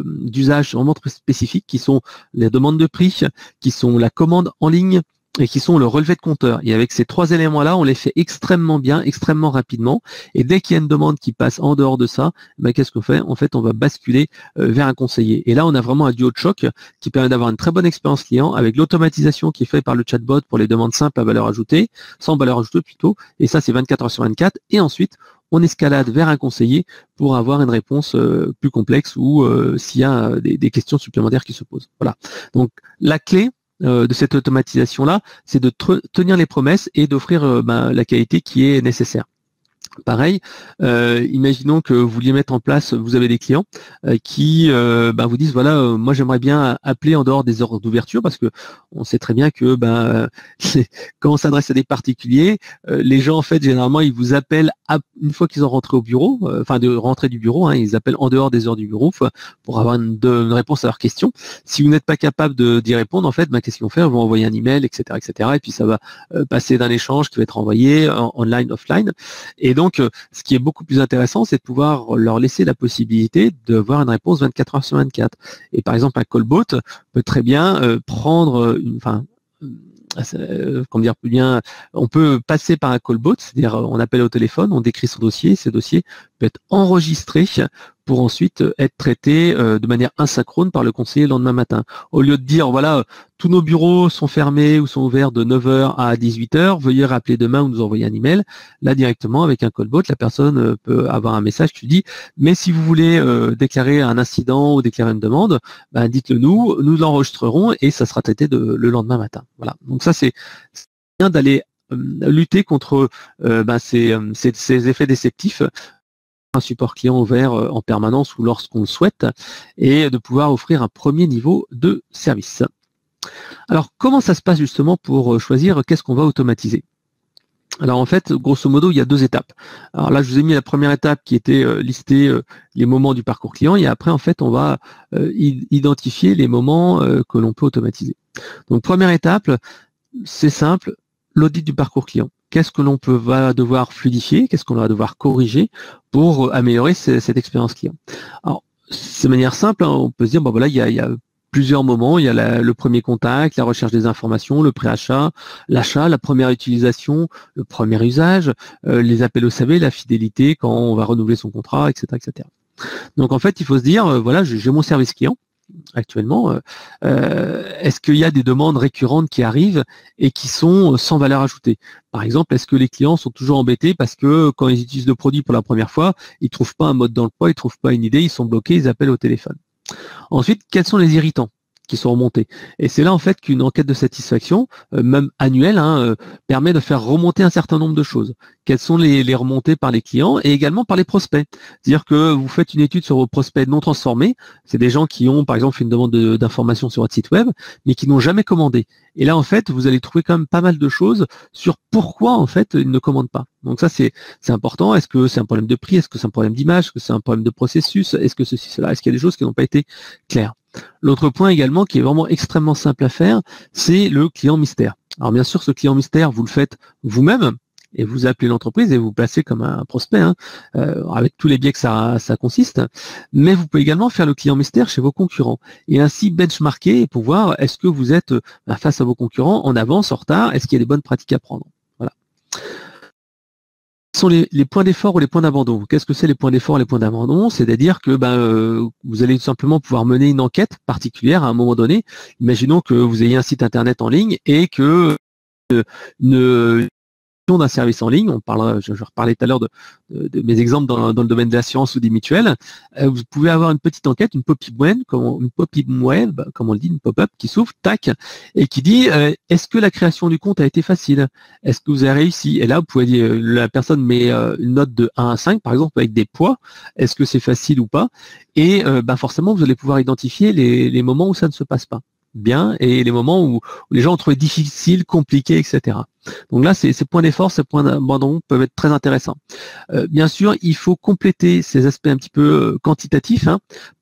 d'usage vraiment très spécifiques qui sont les demandes de prix, qui sont la commande en ligne et qui sont le relevé de compteur. Et avec ces 3 éléments-là, on les fait extrêmement bien, extrêmement rapidement. Et dès qu'il y a une demande qui passe en dehors de ça, qu'est-ce qu'on fait? En fait, on va basculer vers un conseiller. Et là, on a vraiment un duo de choc qui permet d'avoir une très bonne expérience client avec l'automatisation qui est faite par le chatbot pour les demandes simples à valeur ajoutée, sans valeur ajoutée plutôt. Et ça, c'est 24 heures sur 24. Et ensuite, on escalade vers un conseiller pour avoir une réponse plus complexe ou s'il y a des questions supplémentaires qui se posent. Voilà. Donc, la clé de cette automatisation-là, c'est de tenir les promesses et d'offrir la qualité qui est nécessaire. Pareil, imaginons que vous vouliez mettre en place, vous avez des clients qui vous disent voilà, moi j'aimerais bien appeler en dehors des heures d'ouverture parce que on sait très bien que quand on s'adresse à des particuliers, les gens en fait généralement ils vous appellent une fois qu'ils ont rentré au bureau, de rentrer du bureau, ils appellent en dehors des heures du bureau pour avoir une réponse à leurs questions. Si vous n'êtes pas capable d'y répondre, en fait, qu'est-ce qu'ils vont faire? Ils vont envoyer un email, etc., etc. Et puis ça va passer d'un échange qui va être envoyé online, offline. Et donc, ce qui est beaucoup plus intéressant, c'est de pouvoir leur laisser la possibilité de voir une réponse 24 heures sur 24. Et par exemple, un callbot peut très bien prendre comment dire, bien, on peut passer par un callbot, c'est-à-dire on appelle au téléphone, on décrit son dossier, ce dossier peut être enregistré pour ensuite être traité de manière asynchrone par le conseiller le lendemain matin. Au lieu de dire, voilà, tous nos bureaux sont fermés ou sont ouverts de 9 heures à 18 heures, veuillez rappeler demain ou nous envoyer un email. Là, directement, avec un callbot, la personne peut avoir un message qui lui dit, mais si vous voulez déclarer un incident ou déclarer une demande, ben, dites-le nous l'enregistrerons et ça sera traité le lendemain matin. Voilà. Donc ça, c'est bien d'aller lutter contre ces effets déceptifs, un support client ouvert en permanence ou lorsqu'on le souhaite, et de pouvoir offrir un premier niveau de service. Alors, comment ça se passe justement pour choisir qu'est-ce qu'on va automatiser? Alors en fait, grosso modo, il y a 2 étapes. Alors là, je vous ai mis la première étape qui était lister les moments du parcours client, et après, en fait, on va identifier les moments que l'on peut automatiser. Donc première étape, c'est simple, l'audit du parcours client. Qu'est-ce que l'on va devoir fluidifier, qu'est-ce qu'on va devoir corriger pour améliorer cette expérience client. Alors, de manière simple, hein, on peut se dire, bon voilà, il y a plusieurs moments, il y a le premier contact, la recherche des informations, le préachat, l'achat, la première utilisation, le premier usage, les appels au SAV, la fidélité, quand on va renouveler son contrat, etc., etc. Donc en fait, il faut se dire, voilà, j'ai mon service client actuellement, est-ce qu'il y a des demandes récurrentes qui arrivent et qui sont sans valeur ajoutée? Par exemple, est-ce que les clients sont toujours embêtés parce que quand ils utilisent le produit pour la première fois, ils ne trouvent pas un mode d'emploi, ils ne trouvent pas une idée, ils sont bloqués, ils appellent au téléphone. Ensuite, quels sont les irritants qui sont remontés? Et c'est là en fait qu'une enquête de satisfaction, même annuelle, permet de faire remonter un certain nombre de choses. Quelles sont les remontées par les clients et également par les prospects? C'est-à-dire que vous faites une étude sur vos prospects non transformés, c'est des gens qui ont par exemple fait une demande d'information sur votre site web, mais qui n'ont jamais commandé. Et là en fait, vous allez trouver quand même pas mal de choses sur pourquoi en fait ils ne commandent pas. Donc ça c'est important. Est-ce que c'est un problème de prix? Est-ce que c'est un problème d'image? Est-ce que c'est un problème de processus? Est-ce que ceci, cela? Est-ce qu'il y a des choses qui n'ont pas été claires? L'autre point également qui est vraiment extrêmement simple à faire, c'est le client mystère. Alors bien sûr, ce client mystère, vous le faites vous-même et vous appelez l'entreprise et vous placez comme un prospect, avec tous les biais que ça consiste. Mais vous pouvez également faire le client mystère chez vos concurrents et ainsi benchmarker pour voir est-ce que vous êtes face à vos concurrents en avance, en retard, est-ce qu'il y a des bonnes pratiques à prendre. Voilà. Sont les points d'effort ou les points d'abandon. Qu'est-ce que c'est les points d'effort et les points d'abandon? C'est-à-dire que vous allez tout simplement pouvoir mener une enquête particulière à un moment donné. Imaginons que vous ayez un site internet en ligne et que d'un service en ligne, je reparlais tout à l'heure de mes exemples dans le domaine de l'assurance ou des mutuelles, vous pouvez avoir une petite enquête, une pop-up web, comme on le dit, une pop-up qui s'ouvre, tac, et qui dit est-ce que la création du compte a été facile? Est-ce que vous avez réussi? Et là, vous pouvez dire, la personne met une note de 1 à 5, par exemple, avec des poids, est-ce que c'est facile ou pas? Et forcément, vous allez pouvoir identifier les moments où ça ne se passe pas bien et les moments où les gens ont trouvé difficile, compliqué, etc. Donc là, ces points d'effort, ces points d'abandon peuvent être très intéressants. Bien sûr, il faut compléter ces aspects un petit peu quantitatifs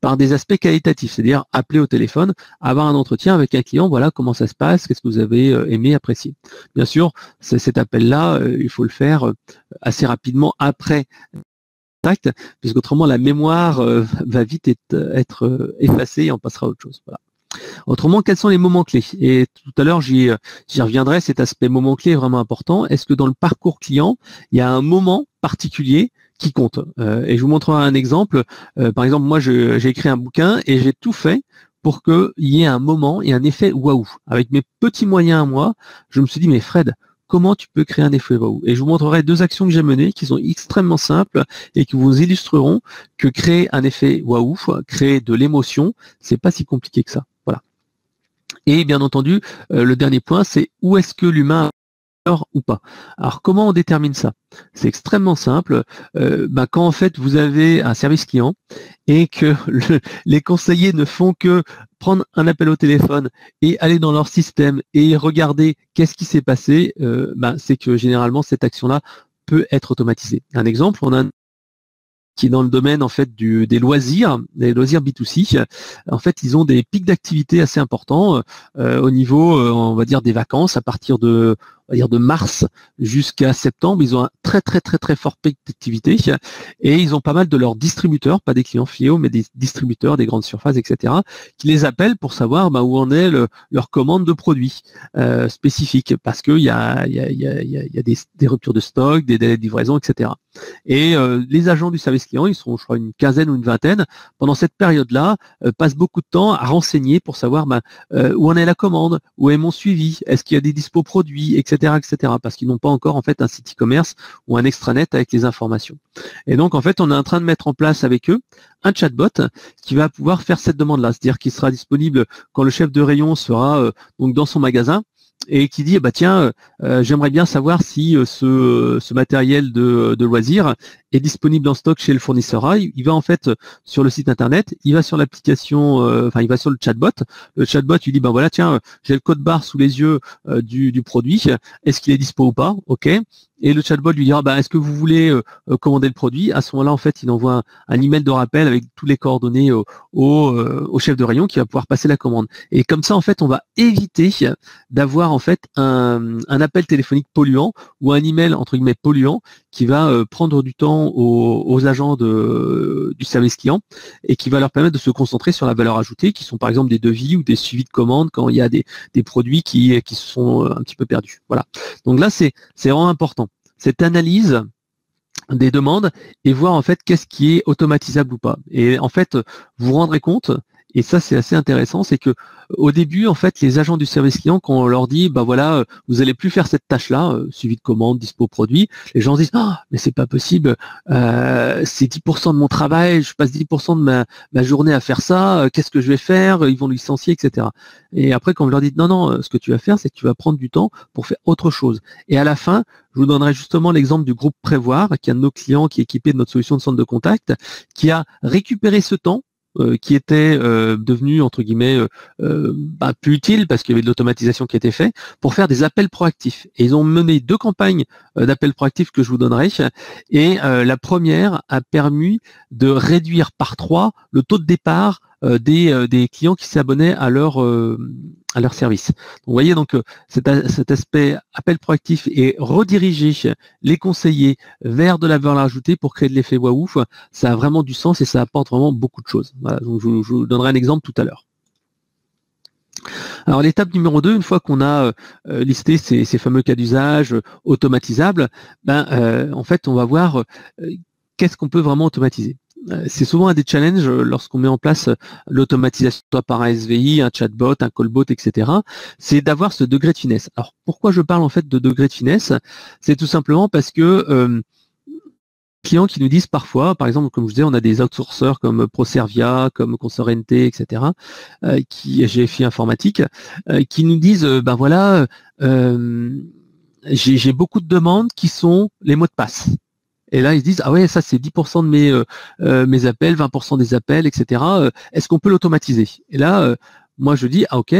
par des aspects qualitatifs, c'est-à-dire appeler au téléphone, avoir un entretien avec un client, voilà comment ça se passe, qu'est-ce que vous avez aimé, apprécié. Bien sûr, cet appel-là, il faut le faire assez rapidement après contact, puisqu'autrement la mémoire va vite être effacée et on passera à autre chose. Voilà. Autrement, quels sont les moments clés? Et tout à l'heure, j'y reviendrai, cet aspect moment clé est vraiment important. Est-ce que dans le parcours client, il y a un moment particulier qui compte? Et je vous montrerai un exemple. Par exemple, moi, j'ai écrit un bouquin et j'ai tout fait pour qu'il y ait un moment et un effet waouh. Avec mes petits moyens à moi, je me suis dit, mais Fred, comment tu peux créer un effet waouh? Et je vous montrerai 2 actions que j'ai menées qui sont extrêmement simples et qui vous illustreront que créer un effet waouh, créer de l'émotion, c'est pas si compliqué que ça. Voilà. Et bien entendu, le dernier point, c'est où est-ce que l'humain ou pas. Alors comment on détermine ça? C'est extrêmement simple. Quand en fait vous avez un service client et que les conseillers ne font que prendre un appel au téléphone et aller dans leur système et regarder qu'est-ce qui s'est passé, c'est que généralement cette action-là peut être automatisée. Un exemple, on a qui est dans le domaine en fait des loisirs B2C. En fait, ils ont des pics d'activité assez importants au niveau, on va dire, des vacances à partir de on va dire de mars jusqu'à septembre, ils ont un très très très très fort pic d'activité et ils ont pas mal de leurs distributeurs, pas des clients finaux, mais des distributeurs, des grandes surfaces, etc., qui les appellent pour savoir où en est leur commande de produits spécifiques, parce qu'il y a des ruptures de stock, des délais de livraison, etc. Et les agents du service client, ils sont, je crois, une quinzaine ou une vingtaine, pendant cette période-là, passent beaucoup de temps à renseigner pour savoir où en est la commande, où est mon suivi, est-ce qu'il y a des dispos produits, etc., etc., parce qu'ils n'ont pas encore en fait un site e-commerce ou un extranet avec les informations. Et donc en fait, on est en train de mettre en place avec eux un chatbot qui va pouvoir faire cette demande-là, c'est-à-dire qu'il sera disponible quand le chef de rayon sera donc dans son magasin et qui dit tiens, j'aimerais bien savoir si ce matériel de loisir est disponible en stock chez le fournisseur A. Il va en fait sur le site internet, il va sur l'application, il va sur le chatbot. Le chatbot lui dit voilà, tiens, j'ai le code barre sous les yeux du produit. Est-ce qu'il est dispo ou pas? Ok. Et le chatbot lui dira est-ce que vous voulez commander le produit? À ce moment-là, en fait, il envoie un email de rappel avec tous les coordonnées au chef de rayon qui va pouvoir passer la commande. Et comme ça, en fait, on va éviter d'avoir en fait un appel téléphonique polluant ou un email entre guillemets polluant qui va prendre du temps aux agents du service client et qui va leur permettre de se concentrer sur la valeur ajoutée, qui sont par exemple des devis ou des suivis de commandes quand il y a des produits qui se sont un petit peu perdus. Voilà. Donc là, c'est vraiment important. Cette analyse des demandes et voir en fait qu'est-ce qui est automatisable ou pas. Et en fait, vous vous rendrez compte, et ça c'est assez intéressant, c'est que au début, en fait, les agents du service client, quand on leur dit voilà, vous allez plus faire cette tâche-là, suivi de commande, dispo produit, les gens disent mais c'est pas possible, c'est 10% de mon travail, je passe 10% de ma journée à faire ça, qu'est-ce que je vais faire, ils vont licencier, etc. Et après, quand on leur dit non, ce que tu vas faire, c'est que tu vas prendre du temps pour faire autre chose. Et à la fin, je vous donnerai justement l'exemple du groupe Prévoir, qui est un de nos clients qui est équipé de notre solution de centre de contact, qui a récupéré ce temps qui était devenu entre guillemets plus utile parce qu'il y avait de l'automatisation qui était faite pour faire des appels proactifs. Et ils ont mené 2 campagnes d'appels proactifs que je vous donnerai. Et la première a permis de réduire par 3 le taux de départ des clients qui s'abonnaient à leur service. Donc, vous voyez donc cet aspect appel proactif et rediriger les conseillers vers de la valeur ajoutée pour créer de l'effet waouh, ça a vraiment du sens et ça apporte vraiment beaucoup de choses. Voilà, donc je vous donnerai un exemple tout à l'heure. Alors l'étape numéro 2, une fois qu'on a listé ces fameux cas d'usage automatisables, en fait on va voir qu'est-ce qu'on peut vraiment automatiser. C'est souvent un des challenges lorsqu'on met en place l'automatisation, soit par un SVI, un chatbot, un callbot, etc. C'est d'avoir ce degré de finesse. Alors pourquoi je parle en fait de degré de finesse? C'est tout simplement parce que clients qui nous disent parfois, par exemple, comme je disais, on a des outsourceurs comme Proservia, comme Consorente, etc., GFI Informatique, qui nous disent, voilà, j'ai beaucoup de demandes qui sont les mots de passe. Et là, ils se disent, ah ouais, ça c'est 10% de mes appels, 20% des appels, etc. Est-ce qu'on peut l'automatiser? Et là, moi je dis, ok,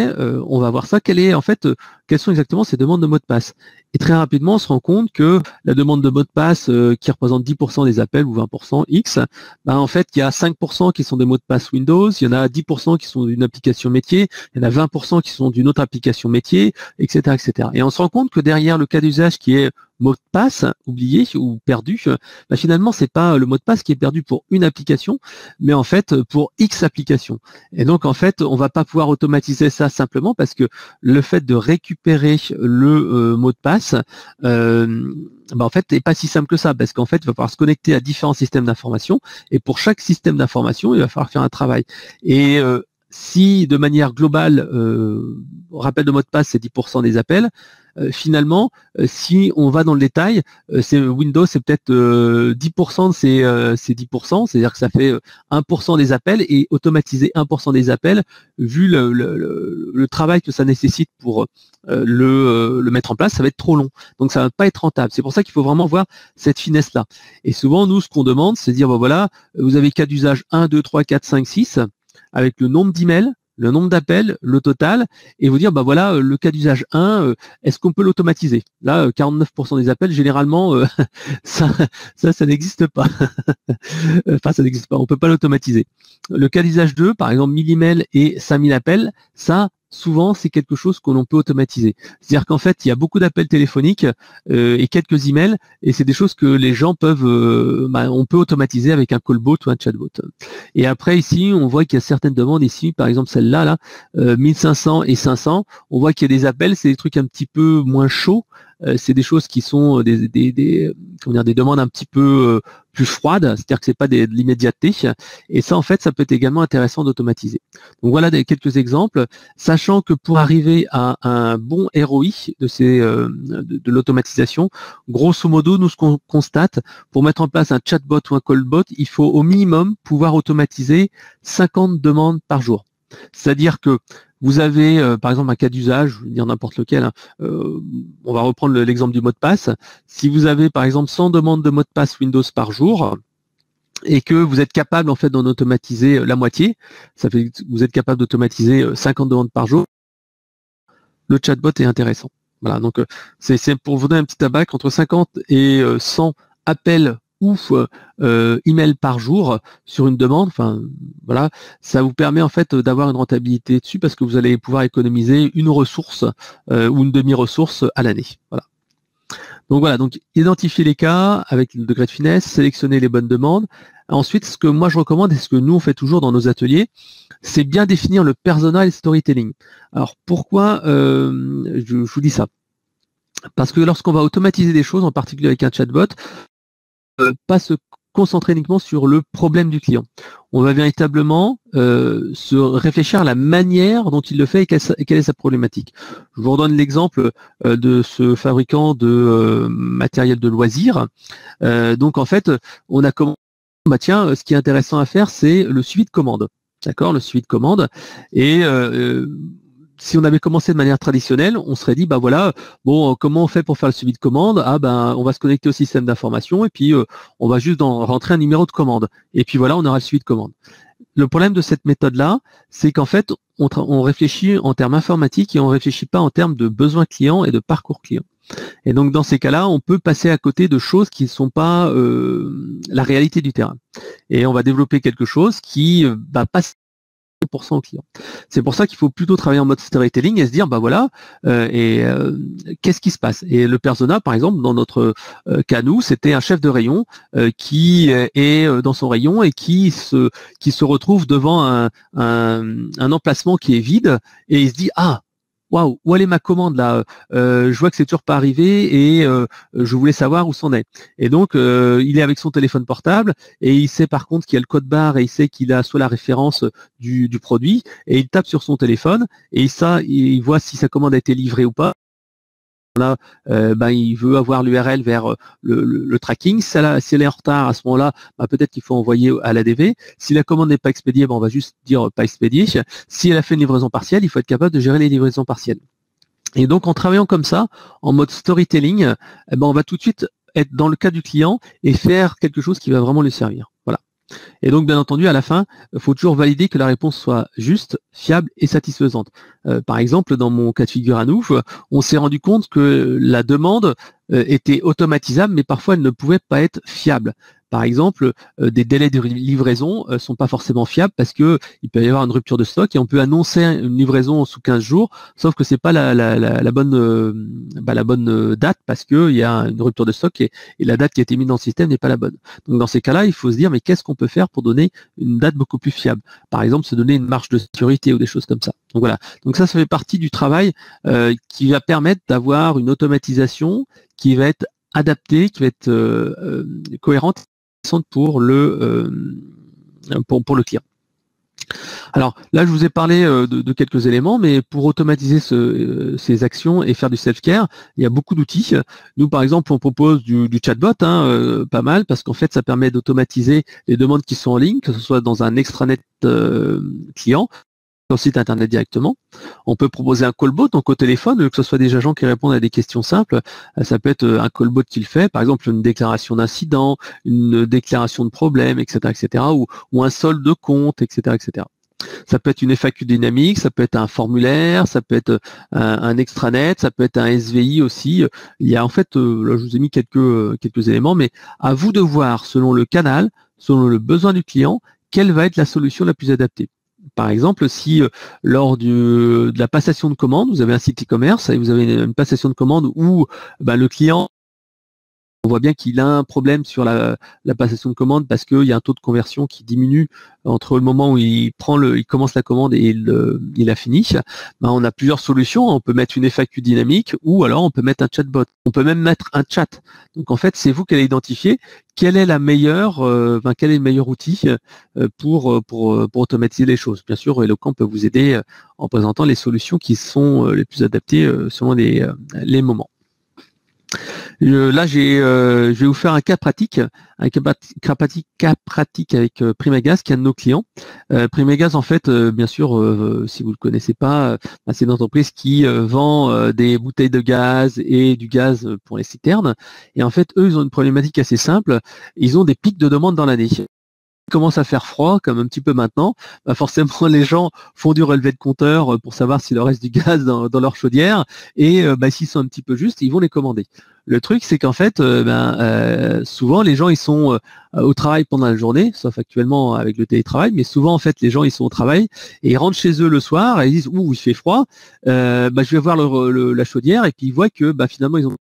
on va voir ça. Quelles sont exactement ces demandes de mots de passe? Et très rapidement, on se rend compte que la demande de mot de passe qui représente 10% des appels ou 20% X, en fait, il y a 5% qui sont des mots de passe Windows, il y en a 10% qui sont d'une application métier, il y en a 20% qui sont d'une autre application métier, etc., etc. Et on se rend compte que derrière le cas d'usage qui est mot de passe oublié ou perdu, finalement, c'est pas le mot de passe qui est perdu pour une application, mais en fait pour X applications. Et donc, en fait, on va pas pouvoir automatiser ça simplement parce que le fait de récupérer le mot de passe, en fait, n'est pas si simple que ça, parce qu'en fait, il va falloir se connecter à différents systèmes d'information, et pour chaque système d'information, il va falloir faire un travail. Et si de manière globale, rappel de mot de passe, c'est 10% des appels, finalement, si on va dans le détail, Windows, c'est peut-être 10% de ces 10%, c'est-à-dire que ça fait 1% des appels, et automatiser 1% des appels, vu le travail que ça nécessite pour le mettre en place, ça va être trop long. Donc ça va pas être rentable. C'est pour ça qu'il faut vraiment voir cette finesse-là. Et souvent, nous, ce qu'on demande, c'est de dire, voilà, vous avez cas d'usage 1, 2, 3, 4, 5, 6, avec le nombre d'emails, le nombre d'appels, le total, et vous dire, voilà, le cas d'usage 1, est-ce qu'on peut l'automatiser? Là, 49% des appels, généralement, ça n'existe pas. Enfin, ça n'existe pas, on peut pas l'automatiser. Le cas d'usage 2, par exemple, 1000 emails et 5000 appels, ça, souvent, c'est quelque chose que l'on peut automatiser. C'est-à-dire qu'en fait, il y a beaucoup d'appels téléphoniques et quelques emails, et c'est des choses que les gens peuvent, on peut automatiser avec un callbot ou un chatbot. Et après, ici, on voit qu'il y a certaines demandes ici, par exemple celle-là, là, 1500 et 500. On voit qu'il y a des appels, c'est des trucs un petit peu moins chauds. C'est des choses qui sont des demandes un petit peu plus froides, c'est-à-dire que c'est pas de l'immédiateté. Et ça, en fait, ça peut être également intéressant d'automatiser. Donc voilà quelques exemples, sachant que pour arriver à un bon ROI de l'automatisation, grosso modo, nous ce qu'on constate, pour mettre en place un chatbot ou un callbot, il faut au minimum pouvoir automatiser 50 demandes par jour. C'est-à-dire que vous avez, par exemple, un cas d'usage, je vais dire n'importe lequel, hein, on va reprendre l'exemple du mot de passe. Si vous avez, par exemple, 100 demandes de mot de passe Windows par jour, et que vous êtes capable, en fait, d'en automatiser la moitié, ça fait que vous êtes capable d'automatiser 50 demandes par jour, le chatbot est intéressant. Voilà, donc c'est pour vous donner un petit tabac, entre 50 et 100 appels ou email par jour sur une demande, enfin voilà, ça vous permet en fait d'avoir une rentabilité dessus parce que vous allez pouvoir économiser une ressource ou une demi-ressource à l'année. Voilà. Donc voilà, donc identifier les cas avec le degré de finesse, sélectionner les bonnes demandes. Ensuite, ce que moi je recommande et ce que nous on fait toujours dans nos ateliers, c'est bien définir le persona et le storytelling. Alors pourquoi je vous dis ça? Parce que lorsqu'on va automatiser des choses, en particulier avec un chatbot, pas se concentrer uniquement sur le problème du client. On va véritablement se réfléchir à la manière dont il le fait et quelle est sa problématique. Je vous redonne l'exemple de ce fabricant de matériel de loisirs. Donc en fait, on a commencé, tiens, ce qui est intéressant à faire, c'est le suivi de commande. D'accord, le suivi de commande. Et si on avait commencé de manière traditionnelle, on serait dit, bah voilà, bon, comment on fait pour faire le suivi de commande? Ah ben, on va se connecter au système d'information et puis on va juste rentrer un numéro de commande. Et puis voilà, on aura le suivi de commande. Le problème de cette méthode-là, c'est qu'en fait, on réfléchit en termes informatiques et on ne réfléchit pas en termes de besoins clients et de parcours client. Et donc dans ces cas-là, on peut passer à côté de choses qui ne sont pas la réalité du terrain. Et on va développer quelque chose qui va passer 100% au client. C'est pour ça qu'il faut plutôt travailler en mode storytelling et se dire, bah voilà, qu'est-ce qui se passe? Et le persona, par exemple, dans notre cas, nous, c'était un chef de rayon qui est dans son rayon et qui se retrouve devant un emplacement qui est vide et il se dit, ah, waouh, où est ma commande là? Je vois que c'est toujours pas arrivé et je voulais savoir où c'en est. Et donc il est avec son téléphone portable et il sait par contre qu'il y a le code barre et il sait qu'il a soit la référence du produit et il tape sur son téléphone et ça, il voit si sa commande a été livrée ou pas. Là, il veut avoir l'URL vers le tracking. Si elle est en retard à ce moment-là, peut-être qu'il faut envoyer à l'ADV. Si la commande n'est pas expédiée, on va juste dire pas expédiée. Si elle a fait une livraison partielle, il faut être capable de gérer les livraisons partielles. Et donc en travaillant comme ça, en mode storytelling, on va tout de suite être dans le cas du client et faire quelque chose qui va vraiment lui servir. Voilà. Et donc, bien entendu, à la fin, il faut toujours valider que la réponse soit juste, fiable et satisfaisante. Par exemple, dans mon cas de figure à nous, on s'est rendu compte que la demande était automatisable, mais parfois elle ne pouvait pas être fiable. Par exemple, des délais de livraison sont pas forcément fiables parce que il peut y avoir une rupture de stock et on peut annoncer une livraison sous 15 jours, sauf que c'est pas la bonne date parce que il y a une rupture de stock et la date qui a été mise dans le système n'est pas la bonne. Donc dans ces cas-là, il faut se dire mais qu'est-ce qu'on peut faire pour donner une date beaucoup plus fiable? Par exemple, se donner une marge de sécurité ou des choses comme ça. Donc voilà. Donc ça fait partie du travail qui va permettre d'avoir une automatisation qui va être adaptée, qui va être cohérente pour le client. Alors là, je vous ai parlé de quelques éléments, mais pour automatiser ces actions et faire du self-care, il y a beaucoup d'outils. Nous, par exemple, on propose du chatbot, pas mal, parce qu'en fait, ça permet d'automatiser les demandes qui sont en ligne, que ce soit dans un extranet client, sur le site internet directement. On peut proposer un callbot, donc au téléphone, que ce soit des agents qui répondent à des questions simples. Ça peut être un callbot qui le fait, par exemple une déclaration d'incident, une déclaration de problème, etc., etc., ou un solde de compte, etc., etc. Ça peut être une FAQ dynamique, ça peut être un formulaire, ça peut être un extranet, ça peut être un SVI aussi. Il y a en fait, là je vous ai mis quelques éléments, mais à vous de voir selon le canal, selon le besoin du client, quelle va être la solution la plus adaptée. Par exemple, si lors de la passation de commande, vous avez un site e-commerce et vous avez une passation de commande où le client, on voit bien qu'il a un problème sur la passation de commande parce qu'il y a un taux de conversion qui diminue entre le moment où il commence la commande et il la finit. On a plusieurs solutions. On peut mettre une FAQ dynamique ou alors on peut mettre un chatbot. On peut même mettre un chat. Donc en fait, c'est vous qui allez identifier quel est le meilleur outil pour automatiser les choses. Bien sûr, Eloquent peut vous aider en présentant les solutions qui sont les plus adaptées selon les moments. Là, je vais vous faire un cas pratique avec Primagaz, qui est un de nos clients. Primagaz, en fait, bien sûr, si vous ne le connaissez pas, c'est une entreprise qui vend des bouteilles de gaz et du gaz pour les citernes. Et en fait, eux, ils ont une problématique assez simple. Ils ont des pics de demande dans l'année. Commence à faire froid, comme un petit peu maintenant, forcément les gens font du relevé de compteur pour savoir s'il leur reste du gaz dans leur chaudière, et s'ils sont un petit peu justes, ils vont les commander. Le truc, c'est qu'en fait, souvent les gens ils sont au travail pendant la journée, sauf actuellement avec le télétravail, mais souvent en fait les gens ils sont au travail et ils rentrent chez eux le soir et ils disent ouh il fait froid, je vais voir la chaudière, et puis ils voient que finalement ils ont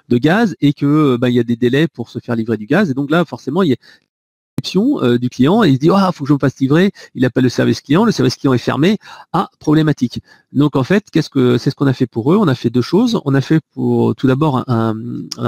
de gaz et que il y a des délais pour se faire livrer du gaz, et donc là forcément il y a du client et il se dit faut que je me fasse livrer, il appelle le service client est fermé, problématique. Donc en fait, c'est ce qu'on a fait pour eux. On a fait deux choses. On a fait pour tout d'abord un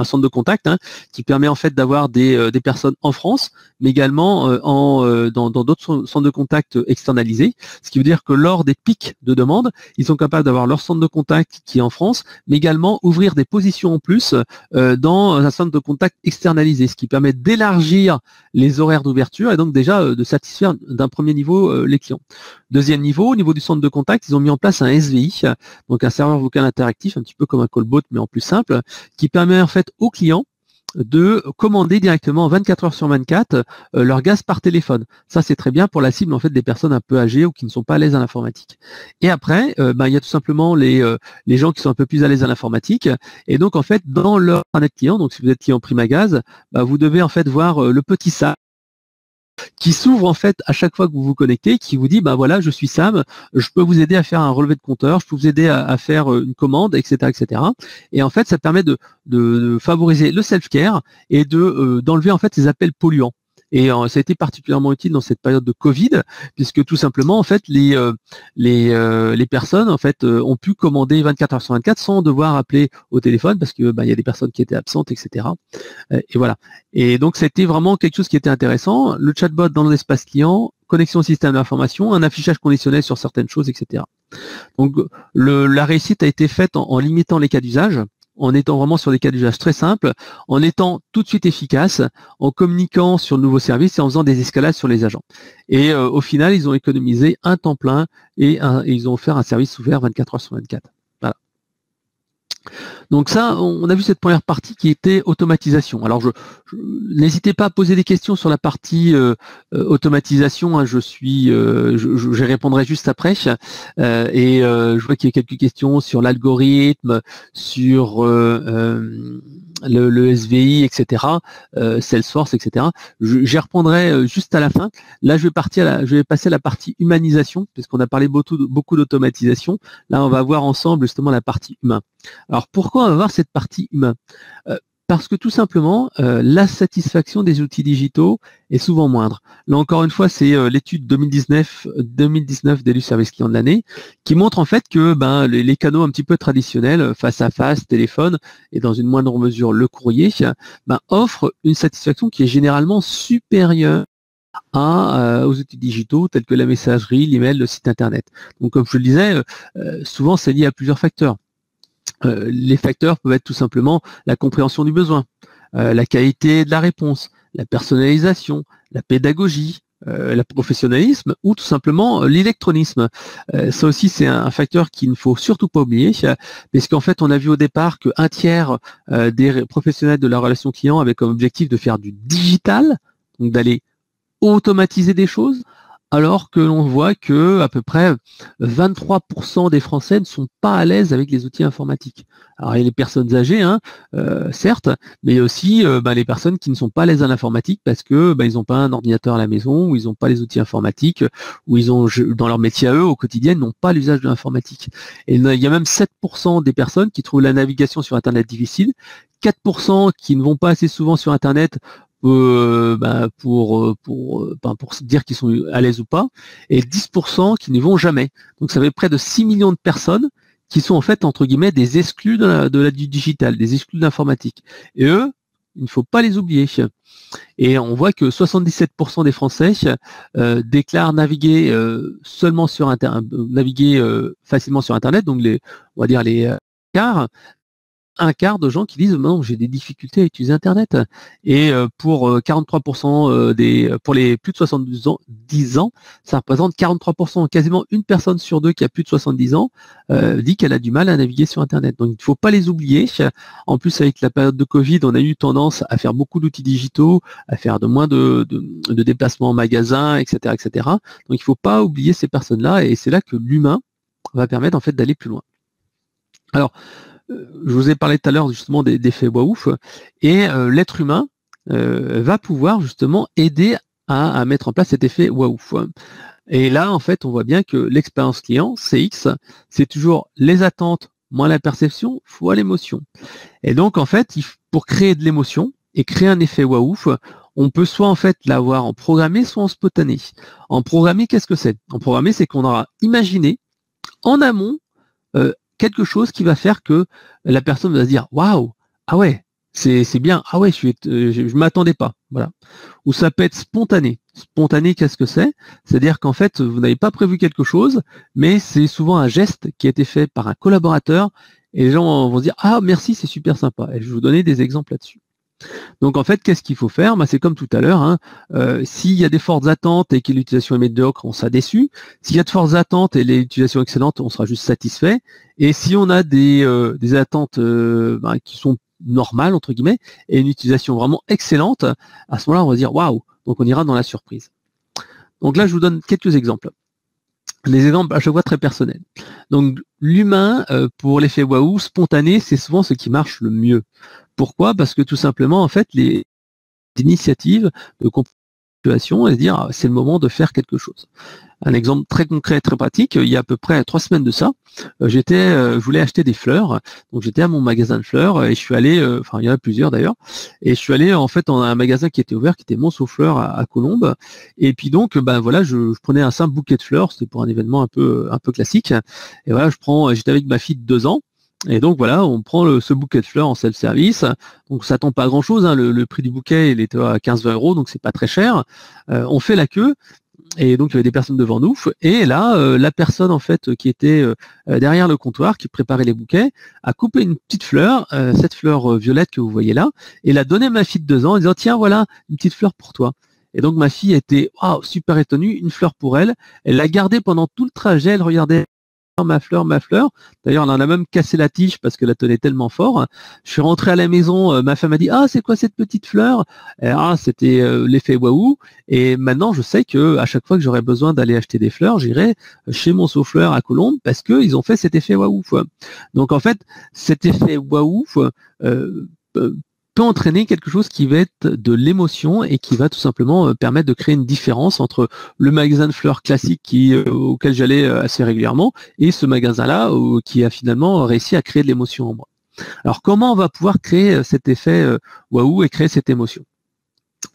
centre de contact qui permet en fait d'avoir des personnes en France, mais également dans d'autres centres de contact externalisés, ce qui veut dire que lors des pics de demande, ils sont capables d'avoir leur centre de contact qui est en France, mais également ouvrir des positions en plus dans un centre de contact externalisé, ce qui permet d'élargir les horaires d'ouverture et donc déjà de satisfaire d'un premier niveau les clients. Deuxième niveau, au niveau du centre de contact, ils ont mis en place un SVI, donc un serveur vocal interactif, un petit peu comme un callbot mais en plus simple, qui permet en fait aux clients de commander directement 24 heures sur 24 leur gaz par téléphone. Ça c'est très bien pour la cible en fait des personnes un peu âgées ou qui ne sont pas à l'aise à l'informatique. Et après, il y a tout simplement les gens qui sont un peu plus à l'aise à l'informatique, et donc en fait dans leur internet client, donc si vous êtes client Primagaz, vous devez en fait voir le petit sac qui s'ouvre en fait à chaque fois que vous vous connectez, qui vous dit voilà, je suis Sam, je peux vous aider à faire un relevé de compteur, je peux vous aider à faire une commande, etc., etc. Et en fait, ça permet de favoriser le self-care et d'enlever en fait ces appels polluants. Et ça a été particulièrement utile dans cette période de Covid, puisque tout simplement en fait les personnes en fait ont pu commander 24 heures sur 24 sans devoir appeler au téléphone, parce que il y a des personnes qui étaient absentes, etc. Et voilà. Et donc c'était vraiment quelque chose qui était intéressant. Le chatbot dans l'espace client, connexion au système d'information, un affichage conditionnel sur certaines choses, etc. Donc la réussite a été faite en limitant les cas d'usage, en étant vraiment sur des cas d'usage très simples, en étant tout de suite efficace, en communiquant sur le nouveau service et en faisant des escalades sur les agents. Et au final, ils ont économisé un temps plein et ils ont offert un service ouvert 24 heures sur 24. Voilà. Donc ça, on a vu cette première partie qui était automatisation. Alors, n'hésitez pas à poser des questions sur la partie automatisation. Je répondrai juste après. Je vois qu'il y a quelques questions sur l'algorithme, sur le SVI, etc., Salesforce, etc. J'y répondrai juste à la fin. Là, je vais passer à la partie humanisation, puisqu'on a parlé beaucoup d'automatisation. Là, on va voir ensemble justement la partie humain. Alors, pourquoi on va voir cette partie humain ? Parce que tout simplement, la satisfaction des outils digitaux est souvent moindre. Là encore une fois, c'est l'étude 2019 d'Elu Service Client de l'année qui montre en fait que les canaux un petit peu traditionnels, face à face, téléphone et dans une moindre mesure le courrier, offrent une satisfaction qui est généralement supérieure aux outils digitaux tels que la messagerie, l'email, le site internet. Donc comme je le disais, souvent c'est lié à plusieurs facteurs. Les facteurs peuvent être tout simplement la compréhension du besoin, la qualité de la réponse, la personnalisation, la pédagogie, le professionnalisme ou tout simplement l'électronisme. Ça aussi c'est un facteur qu'il ne faut surtout pas oublier, parce qu'en fait on a vu au départ qu'un tiers des professionnels de la relation client avaient comme objectif de faire du digital, donc d'aller automatiser des choses. alors que l'on voit que à peu près 23% des Français ne sont pas à l'aise avec les outils informatiques. Alors il y a les personnes âgées, hein, certes, mais il y a aussi les personnes qui ne sont pas à l'aise à l'informatique parce que ils n'ont pas un ordinateur à la maison, ou ils n'ont pas les outils informatiques, ou ils ont dans leur métier à eux au quotidien n'ont pas l'usage de l'informatique. Et il y a même 7% des personnes qui trouvent la navigation sur Internet difficile, 4% qui ne vont pas assez souvent sur Internet pour se dire qu'ils sont à l'aise ou pas, et 10% qui n'y vont jamais. Donc ça fait près de 6 millions de personnes qui sont en fait entre guillemets des exclus du digital, des exclus de l'informatique. Et eux, il ne faut pas les oublier. Et on voit que 77% des Français déclarent naviguer seulement sur Internet, naviguer facilement sur Internet, donc on va dire les quarts. Un quart de gens qui disent non, j'ai des difficultés à utiliser Internet. Et pour 43% pour les plus de 70 ans, ça représente 43%, quasiment une personne sur deux qui a plus de 70 ans dit qu'elle a du mal à naviguer sur Internet. Donc il ne faut pas les oublier. En plus, avec la période de Covid, on a eu tendance à faire beaucoup d'outils digitaux, à faire moins de déplacements en magasin, etc., etc. Donc il ne faut pas oublier ces personnes-là, et c'est là que l'humain va permettre en fait d'aller plus loin. Alors, je vous ai parlé tout à l'heure justement des faits waouh, et l'être humain va pouvoir justement aider à mettre en place cet effet waouh. Et là, en fait, on voit bien que l'expérience client, CX, c'est toujours les attentes moins la perception fois l'émotion. Et donc, en fait, pour créer de l'émotion et créer un effet waouh, on peut soit en fait l'avoir en programmé, soit en spontané. En programmé, qu'est-ce que c'est? En programmé, c'est qu'on aura imaginé en amont quelque chose qui va faire que la personne va se dire waouh, ah ouais, c'est bien, ah ouais, je m'attendais pas, voilà. Ou ça peut être spontané. Spontané, qu'est-ce que c'est? C'est-à-dire qu'en fait, vous n'avez pas prévu quelque chose, mais c'est souvent un geste qui a été fait par un collaborateur, et les gens vont se dire ah merci, c'est super sympa. Et je vais vous donner des exemples là-dessus. Donc en fait, qu'est-ce qu'il faut faire? C'est comme tout à l'heure, hein. S'il y a des fortes attentes et que l'utilisation est médiocre, on sera déçu. S'il y a de fortes attentes et l'utilisation excellente, on sera juste satisfait. Et si on a des attentes qui sont normales, entre guillemets, et une utilisation vraiment excellente, à ce moment-là, on va dire waouh, donc on ira dans la surprise. Donc là, je vous donne quelques exemples. Les exemples à chaque fois très personnels. Donc l'humain, pour l'effet waouh, spontané, c'est souvent ce qui marche le mieux. Pourquoi? Parce que tout simplement, en fait, les initiatives de compréhension et se dire c'est le moment de faire quelque chose. Un exemple très concret, très pratique, il y a à peu près 3 semaines de ça, je voulais acheter des fleurs, donc j'étais à mon magasin de fleurs et je suis allé, il y en a plusieurs d'ailleurs, et je suis allé en fait dans un magasin qui était ouvert, qui était Monceau Fleurs à Colombes, et puis donc voilà, je prenais un simple bouquet de fleurs, c'était pour un événement un peu classique, et voilà, j'étais avec ma fille de 2 ans. Et donc voilà, on prend ce bouquet de fleurs en self-service. Donc ça tombe pas grand-chose, hein. Le prix du bouquet il était à 15-20 €, donc c'est pas très cher. On fait la queue. Et donc il y avait des personnes devant nous, et là la personne en fait qui était derrière le comptoir, qui préparait les bouquets, a coupé une petite fleur, cette fleur violette que vous voyez là, et l'a donnée à ma fille de 2 ans en disant tiens voilà une petite fleur pour toi. Et donc ma fille était super étonnue, une fleur pour elle. Elle l'a gardée pendant tout le trajet, elle regardait ma fleur, ma fleur. D'ailleurs, on en a même cassé la tige parce que la tenait tellement fort. Je suis rentré à la maison, ma femme a dit ah c'est quoi cette petite fleur? C'était l'effet waouh. Et maintenant, je sais que à chaque fois que j'aurai besoin d'aller acheter des fleurs, j'irai chez Monceau Fleurs à Colombes parce que ils ont fait cet effet waouh. Donc en fait, cet effet waouh peut entraîner quelque chose qui va être de l'émotion et qui va tout simplement permettre de créer une différence entre le magasin de fleurs classique auquel j'allais assez régulièrement et ce magasin-là qui a finalement réussi à créer de l'émotion en moi. Alors comment on va pouvoir créer cet effet waouh et créer cette émotion?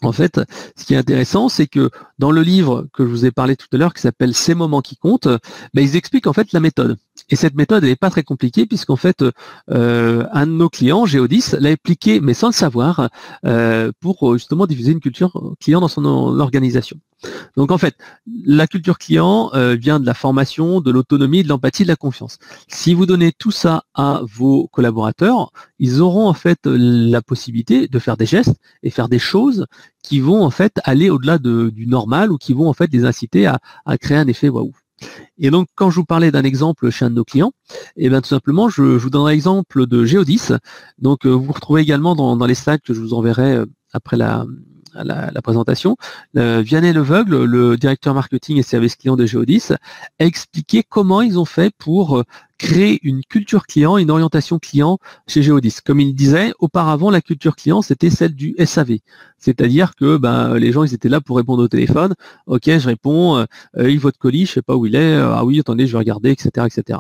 En fait, ce qui est intéressant, c'est que dans le livre que je vous ai parlé tout à l'heure, qui s'appelle Ces moments qui comptent, ils expliquent en fait la méthode. Et cette méthode, elle n'est pas très compliquée, puisqu'en fait, un de nos clients, Géodis, l'a appliqué, mais sans le savoir, pour justement diffuser une culture client dans son organisation. Donc en fait, la culture client vient de la formation, de l'autonomie, de l'empathie, de la confiance. Si vous donnez tout ça à vos collaborateurs, ils auront en fait la possibilité de faire des gestes et faire des choses qui vont en fait aller au-delà du normal, ou qui vont en fait les inciter à créer un effet waouh. Et donc quand je vous parlais d'un exemple chez un de nos clients, tout simplement je vous donnerai l'exemple de Géodis. Donc vous retrouvez également dans les slides que je vous enverrai après la présentation, Vianney Leveugle, le directeur marketing et service client de Geodis, a expliqué comment ils ont fait pour créer une culture client, une orientation client chez Geodis. Comme il disait, auparavant, la culture client, c'était celle du SAV. C'est-à-dire que les gens, ils étaient là pour répondre au téléphone. Ok, je réponds, votre colis, je sais pas où il est, ah oui, attendez, je vais regarder, etc., etc.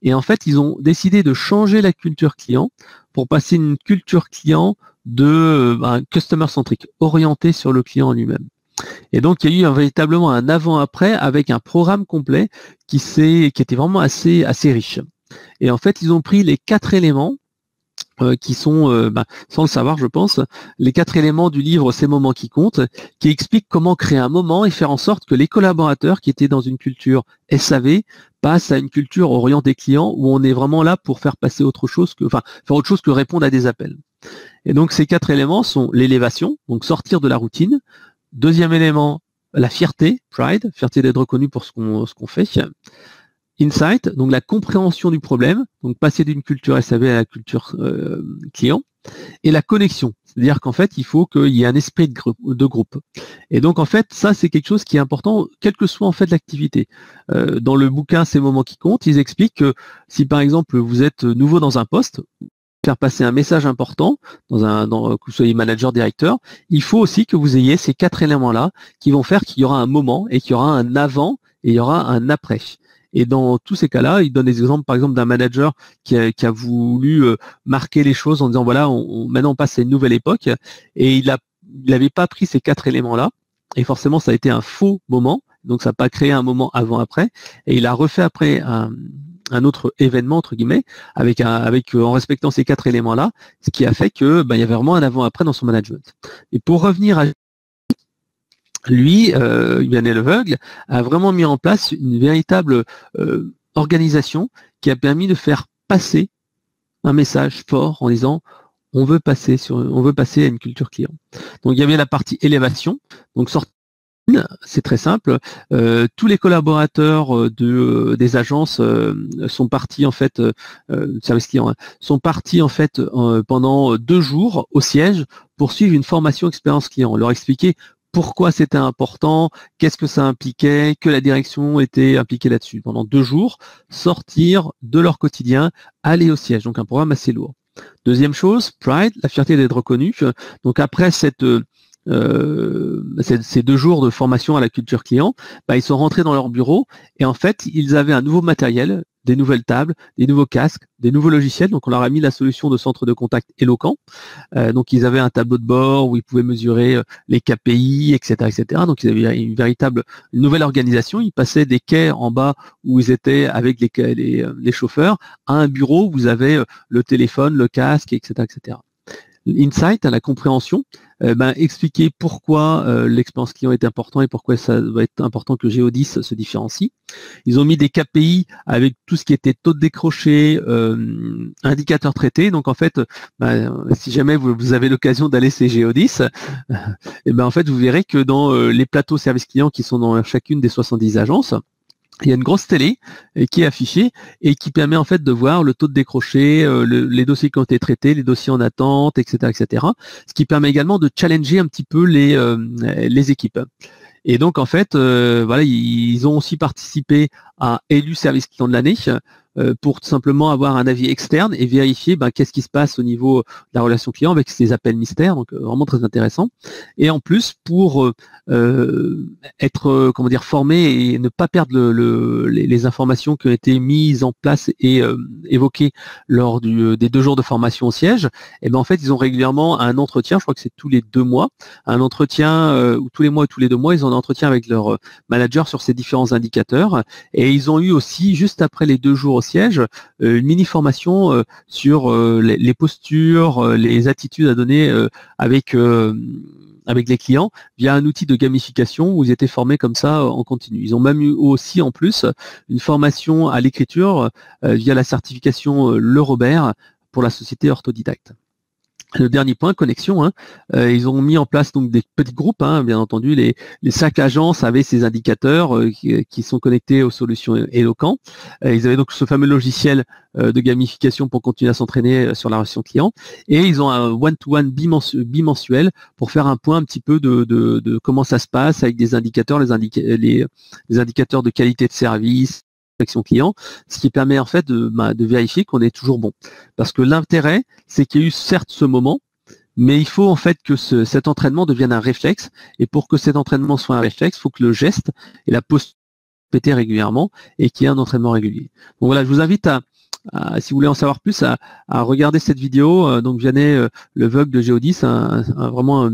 Et en fait, ils ont décidé de changer la culture client pour passer une culture client de customer centric, orientée sur le client lui-même. Et donc, il y a eu véritablement un avant-après avec un programme complet qui était vraiment assez riche. Et en fait, ils ont pris les 4 éléments qui sont, sans le savoir, je pense, les 4 éléments du livre Ces moments qui comptent, qui expliquent comment créer un moment et faire en sorte que les collaborateurs qui étaient dans une culture SAV passent à une culture orientée client où on est vraiment là pour faire passer faire autre chose que répondre à des appels. Et donc, ces 4 éléments sont l'élévation, donc sortir de la routine. Deuxième élément, la fierté, pride, fierté d'être reconnu pour ce qu'on fait. Insight, donc la compréhension du problème, donc passer d'une culture SAV à la culture client, et la connexion, c'est-à-dire qu'en fait, il faut qu'il y ait un esprit de groupe. Et donc, en fait, ça, c'est quelque chose qui est important, quelle que soit en fait l'activité. Dans le bouquin Ces moments qui comptent, ils expliquent que si, par exemple, vous êtes nouveau dans un poste, faire passer un message important, que vous soyez manager, directeur, il faut aussi que vous ayez ces 4 éléments-là qui vont faire qu'il y aura un moment et qu'il y aura un avant et il y aura un après. Et dans tous ces cas-là, il donne des exemples, par exemple, d'un manager qui a voulu marquer les choses en disant, voilà, maintenant on passe à une nouvelle époque, et il n'avait pas pris ces 4 éléments-là, et forcément ça a été un faux moment, donc ça n'a pas créé un moment avant-après, et il a refait après un autre événement, entre guillemets, en respectant ces 4 éléments-là, ce qui a fait que il y avait vraiment un avant-après dans son management. Et pour revenir à lui, Vianney Leveugle, a vraiment mis en place une véritable organisation qui a permis de faire passer un message fort en disant on veut passer à une culture client. Donc il y avait la partie élévation, donc c'est très simple. Tous les collaborateurs des agences sont partis en fait, service client, sont partis en fait pendant 2 jours au siège pour suivre une formation expérience client. On leur expliquait pourquoi c'était important, qu'est-ce que ça impliquait, que la direction était impliquée là-dessus. Pendant 2 jours, sortir de leur quotidien, aller au siège. Donc un programme assez lourd. Deuxième chose, Pride, la fierté d'être reconnu. Donc après ces 2 jours de formation à la culture client, ils sont rentrés dans leur bureau et en fait, ils avaient un nouveau matériel, des nouvelles tables, des nouveaux casques, des nouveaux logiciels. Donc, on leur a mis la solution de centre de contact Eloquent. Donc, ils avaient un tableau de bord où ils pouvaient mesurer les KPI, etc., etc. Donc, ils avaient une nouvelle organisation. Ils passaient des quais en bas où ils étaient avec les chauffeurs à un bureau où vous avez le téléphone, le casque, etc., etc. Insight, à la compréhension, expliquer pourquoi l'expérience client est important et pourquoi ça va être important que Geodis se différencie. Ils ont mis des KPI avec tout ce qui était taux de décroché, indicateurs traités. Donc en fait, si jamais vous avez l'occasion d'aller chez Geodis, en fait vous verrez que dans les plateaux service client qui sont dans chacune des 70 agences, il y a une grosse télé qui est affichée et qui permet en fait de voir le taux de décroché, les dossiers qui ont été traités, les dossiers en attente, etc., etc. Ce qui permet également de challenger un petit peu les équipes. Et donc en fait, ils ont aussi participé à élu service client de l'année pour tout simplement avoir un avis externe et vérifier qu'est-ce qui se passe au niveau de la relation client avec ces appels mystères, donc vraiment très intéressant. Et en plus, pour être formé et ne pas perdre les informations qui ont été mises en place et évoquées lors des 2 jours de formation au siège, en fait, ils ont régulièrement un entretien, je crois que c'est tous les 2 mois, un entretien, ou tous les mois ou tous les 2 mois, ils ont un entretien avec leur manager sur ces différents indicateurs. Et ils ont eu aussi, juste après les 2 jours au siège, une mini-formation sur les postures, les attitudes à donner avec les clients via un outil de gamification où ils étaient formés comme ça en continu. Ils ont même eu aussi en plus une formation à l'écriture via la certification Le Robert pour la société Orthodidacte. Le dernier point, connexion. Ils ont mis en place donc des petits groupes, bien entendu. Chaque agence avait ses indicateurs qui sont connectés aux solutions Eloquent. Ils avaient donc ce fameux logiciel de gamification pour continuer à s'entraîner sur la relation client. Et ils ont un one-to-one bimensuel pour faire un point un petit peu de comment ça se passe avec des indicateurs, les indicateurs de qualité de service, action client, ce qui permet en fait de vérifier qu'on est toujours bon. Parce que l'intérêt, c'est qu'il y a eu certes ce moment, mais il faut en fait que cet entraînement devienne un réflexe. Et pour que cet entraînement soit un réflexe, il faut que le geste et la posture répétée régulièrement et qu'il y ait un entraînement régulier. Donc voilà, je vous invite si vous voulez en savoir plus, à regarder cette vidéo. Donc Vianney Le Vogue de Géodis, vraiment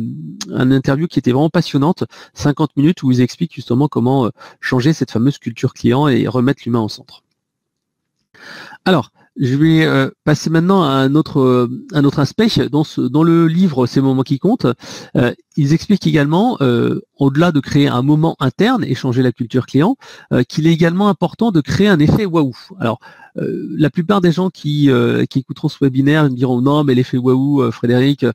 un interview qui était vraiment passionnante, 50 minutes où ils expliquent justement comment changer cette fameuse culture client et remettre l'humain au centre. Alors, je vais passer maintenant à un autre aspect. Dans le livre Ces moments qui comptent, ils expliquent également, au-delà de créer un moment interne et changer la culture client, qu'il est également important de créer un effet waouh. Alors, la plupart des gens qui écouteront ce webinaire me diront non, mais l'effet waouh, Frédéric,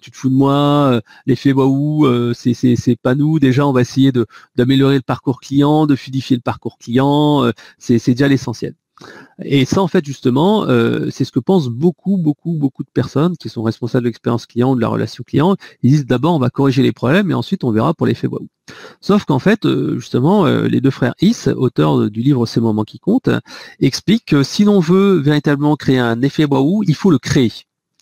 tu te fous de moi, l'effet waouh, c'est pas nous. Déjà, on va essayer d'améliorer le parcours client, de fluidifier le parcours client, c'est déjà l'essentiel. Et ça, en fait, justement, c'est ce que pensent beaucoup de personnes qui sont responsables de l'expérience client ou de la relation client. Ils disent d'abord, on va corriger les problèmes et ensuite, on verra pour l'effet waouh. Sauf qu'en fait, justement, les deux frères Is, auteurs du livre Ces moments qui comptent, expliquent que si l'on veut véritablement créer un effet waouh, il faut le créer.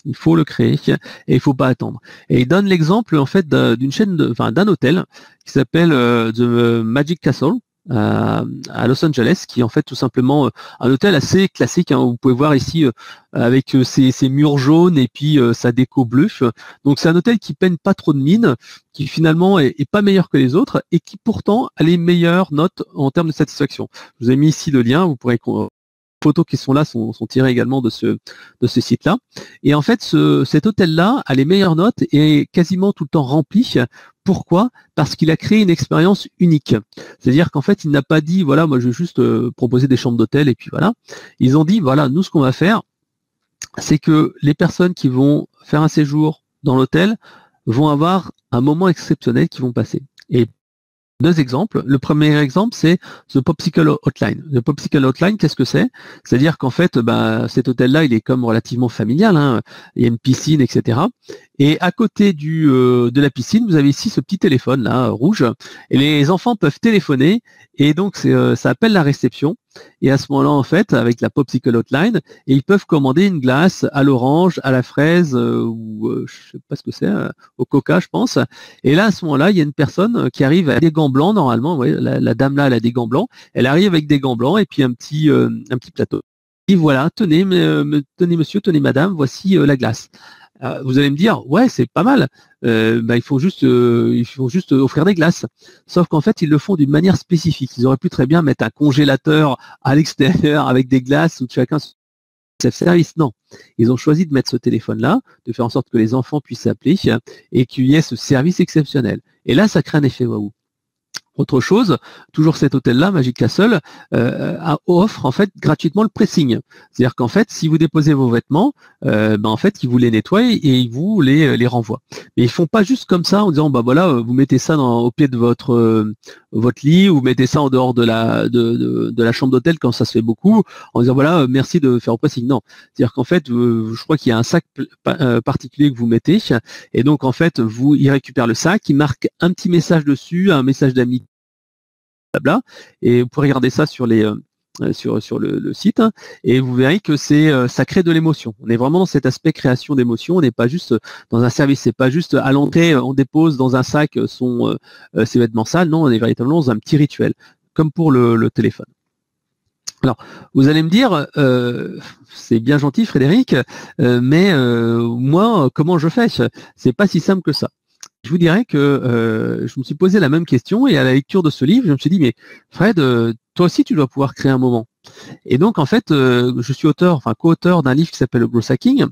Il faut le créer et il faut pas attendre. Et il donne l'exemple, en fait, d'une chaîne, d'un hôtel qui s'appelle The Magic Castle, à Los Angeles, qui est en fait tout simplement un hôtel assez classique. Vous pouvez voir ici avec ses murs jaunes et puis sa déco bleue. Donc c'est un hôtel qui peine pas trop de mine, qui finalement est pas meilleur que les autres et qui pourtant a les meilleures notes en termes de satisfaction. Je vous ai mis ici le lien, vous pourrez photos qui sont là sont tirées également de ce site-là. Et en fait, cet hôtel-là a les meilleures notes et est quasiment tout le temps rempli. Pourquoi? Parce qu'il a créé une expérience unique. C'est-à-dire qu'en fait, il n'a pas dit, voilà, moi je vais juste proposer des chambres d'hôtel et puis voilà. Ils ont dit, voilà, nous ce qu'on va faire, c'est que les personnes qui vont faire un séjour dans l'hôtel vont avoir un moment exceptionnel qu'ils vont passer. Et deux exemples. Le premier exemple, c'est The Popsicle Hotline. The Popsicle Hotline, qu'est-ce que c'est? C'est-à-dire qu'en fait, cet hôtel-là, il est comme relativement familial. Il y a une piscine, etc. Et à côté de la piscine, vous avez ici ce petit téléphone là rouge. Et les enfants peuvent téléphoner. Et donc, ça appelle la réception. Et à ce moment-là, en fait, avec la Popsicle Hotline, et ils peuvent commander une glace à l'orange, à la fraise, ou je sais pas ce que c'est, au coca, je pense. Et là, à ce moment-là, il y a une personne qui arrive avec des gants blancs, normalement. Vous voyez, la dame là, elle a des gants blancs. Elle arrive avec des gants blancs et puis un petit plateau. Et voilà, tenez monsieur, tenez madame, voici la glace. Vous allez me dire, ouais, c'est pas mal. Il faut juste offrir des glaces. Sauf qu'en fait, ils le font d'une manière spécifique. Ils auraient pu très bien mettre un congélateur à l'extérieur avec des glaces où chacun self-service. Non, ils ont choisi de mettre ce téléphone-là, de faire en sorte que les enfants puissent appeler et qu'il y ait ce service exceptionnel. Et là, ça crée un effet waouh. Autre chose, toujours cet hôtel-là, Magic Castle, offre en fait gratuitement le pressing. C'est-à-dire qu'en fait, si vous déposez vos vêtements, en fait, ils vous les nettoient et ils vous les renvoient. Mais ils font pas juste comme ça en disant voilà, vous mettez ça au pied de votre lit, ou vous mettez ça en dehors de la chambre d'hôtel quand ça se fait beaucoup, en disant voilà, merci de faire au pressing. Non, c'est-à-dire qu'en fait, je crois qu'il y a un sac particulier que vous mettez, et donc en fait, il récupère le sac, il marque un petit message dessus, un message d'amitié, et vous pouvez regarder ça sur le site, et vous verrez que ça crée de l'émotion. On est vraiment dans cet aspect création d'émotion. On n'est pas juste dans un service, c'est pas juste à l'entrée on dépose dans un sac ses vêtements sales. Non, on est véritablement dans un petit rituel, comme pour le téléphone. Alors, vous allez me dire, c'est bien gentil Frédéric, mais moi, comment je fais? C'est pas si simple que ça. Je vous dirais que je me suis posé la même question, et à la lecture de ce livre, je me suis dit, mais Fred, toi aussi tu dois pouvoir créer un moment. Et donc en fait, je suis co-auteur d'un livre qui s'appelle le Growth Hacking,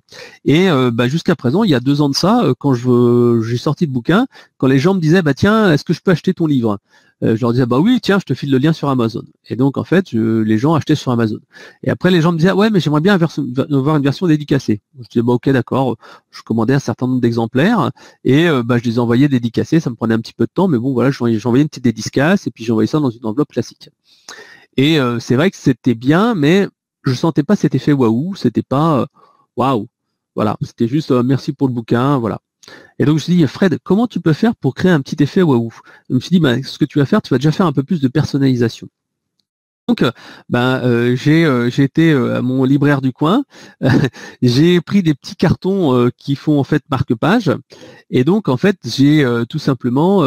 et jusqu'à présent, il y a 2 ans de ça, quand j'ai sorti le bouquin, quand les gens me disaient tiens, est-ce que je peux acheter ton livre? je leur disais bah oui tiens je te file le lien sur Amazon. Et donc en fait les gens achetaient sur Amazon. Et après les gens me disaient ouais mais j'aimerais bien avoir une version dédicacée. Je disais bah ok d'accord, je commandais un certain nombre d'exemplaires et je les envoyais dédicacés, ça me prenait un petit peu de temps mais bon voilà j'envoyais une petite dédicace et puis j'envoyais ça dans une enveloppe classique. Et c'est vrai que c'était bien mais je sentais pas cet effet waouh, c'était pas waouh, voilà, c'était juste merci pour le bouquin, voilà. Et donc je me suis dit, Fred, comment tu peux faire pour créer un petit effet waouh? Je me suis dit, ce que tu vas faire, tu vas déjà faire un peu plus de personnalisation. Donc, j'ai été à mon libraire du coin, j'ai pris des petits cartons qui font en fait marque-page, et donc en fait j'ai tout simplement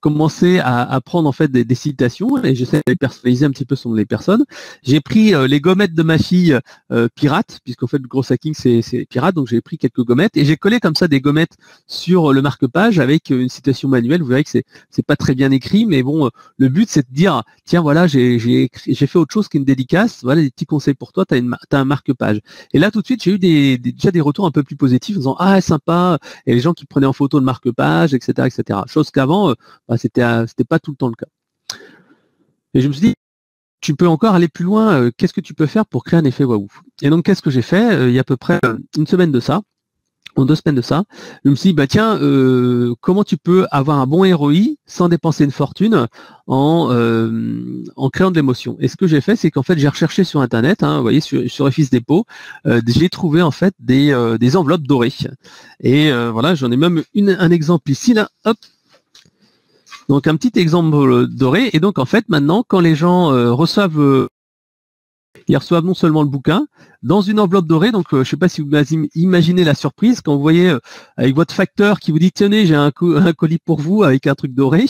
commencé à prendre en fait des citations et j'essaie de les personnaliser un petit peu selon les personnes. J'ai pris les gommettes de ma fille pirate, puisqu'en fait le gros hacking c'est pirate, donc j'ai pris quelques gommettes et j'ai collé comme ça des gommettes sur le marque-page avec une citation manuelle. Vous verrez que c'est pas très bien écrit, mais bon, le but c'est de dire tiens voilà j'ai fait autre chose qu'une dédicace, voilà des petits conseils pour toi, t'as un marque-page. Et là tout de suite j'ai eu déjà des retours un peu plus positifs en disant ah sympa, et les gens qui prenaient en photo le marque-page, etc., etc. Chose qu'avant c'était pas tout le temps le cas. Et je me suis dit tu peux encore aller plus loin, qu'est-ce que tu peux faire pour créer un effet waouh? Et donc qu'est-ce que j'ai fait il y a à peu près une semaine de ça, en 2 semaines de ça, je me suis dit, bah tiens, comment tu peux avoir un bon ROI sans dépenser une fortune en créant de l'émotion. Et ce que j'ai fait, c'est qu'en fait, j'ai recherché sur Internet, vous voyez, sur Office Depot, j'ai trouvé en fait des enveloppes dorées. Et voilà, j'en ai même un exemple ici, là, hop. Donc un petit exemple doré. Et donc en fait, maintenant, quand les gens ils reçoivent non seulement le bouquin, dans une enveloppe dorée, donc je ne sais pas si vous imaginez la surprise quand vous voyez avec votre facteur qui vous dit tenez j'ai un colis pour vous avec un truc doré,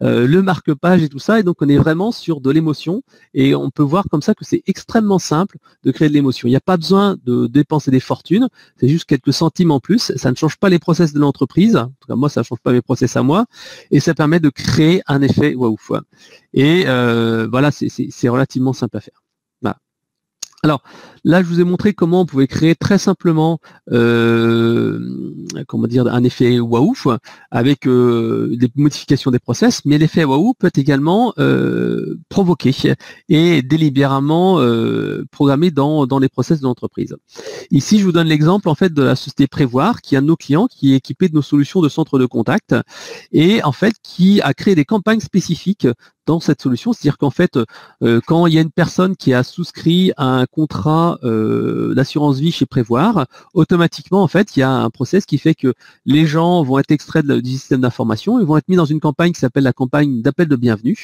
le marque-page et tout ça, et donc on est vraiment sur de l'émotion et on peut voir comme ça que c'est extrêmement simple de créer de l'émotion. Il n'y a pas besoin de dépenser des fortunes, c'est juste quelques centimes en plus, ça ne change pas les process de l'entreprise, en tout cas moi ça ne change pas mes process à moi, et ça permet de créer un effet waouh. Et voilà, c'est relativement simple à faire. Voilà. Alors là, je vous ai montré comment on pouvait créer très simplement un effet waouh avec des modifications des process, mais l'effet waouh peut être également provoqué et délibérément programmé dans les process de l'entreprise. Ici, je vous donne l'exemple en fait de la société Prévoir, qui est un de nos clients, qui est équipé de nos solutions de centre de contact et en fait qui a créé des campagnes spécifiques dans cette solution, c'est-à-dire qu'en fait, quand il y a une personne qui a souscrit à un contrat d'assurance vie chez Prévoir, automatiquement, en fait, il y a un process qui fait que les gens vont être extraits du système d'information, ils vont être mis dans une campagne qui s'appelle la campagne d'appel de bienvenue,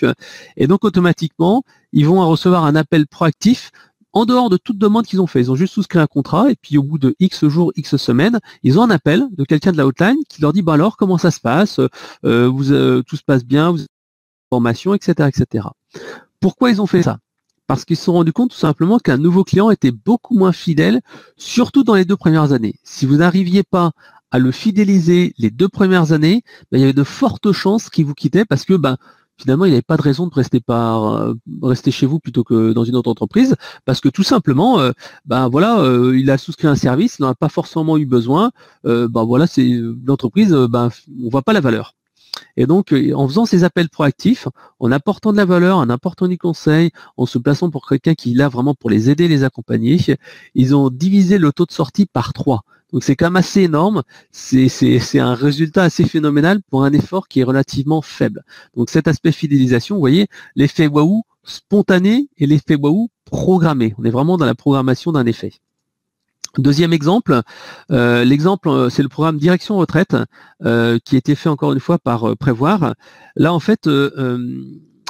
et donc automatiquement, ils vont recevoir un appel proactif en dehors de toute demande qu'ils ont fait. Ils ont juste souscrit un contrat et puis au bout de X jours, X semaines, ils ont un appel de quelqu'un de la hotline qui leur dit bah alors comment ça se passe, tout se passe bien, vous avez des informations, etc., etc. Pourquoi ils ont fait ça? Parce qu'ils se sont rendus compte tout simplement qu'un nouveau client était beaucoup moins fidèle, surtout dans les 2 premières années. Si vous n'arriviez pas à le fidéliser les 2 premières années, il y avait de fortes chances qu'il vous quittait parce que finalement, il n'avait pas de raison de rester chez vous plutôt que dans une autre entreprise, parce que tout simplement, il a souscrit un service, il n'en a pas forcément eu besoin. C'est l'entreprise, on voit pas la valeur. Et donc, en faisant ces appels proactifs, en apportant de la valeur, en apportant du conseil, en se plaçant pour quelqu'un qui est là vraiment pour les aider, les accompagner, ils ont divisé le taux de sortie par 3. Donc c'est quand même assez énorme, c'est un résultat assez phénoménal pour un effort qui est relativement faible. Donc cet aspect fidélisation, vous voyez, l'effet waouh spontané et l'effet waouh programmé. On est vraiment dans la programmation d'un effet. Deuxième exemple, l'exemple c'est le programme Direction Retraite qui a été fait encore une fois par Prévoir. Là en fait,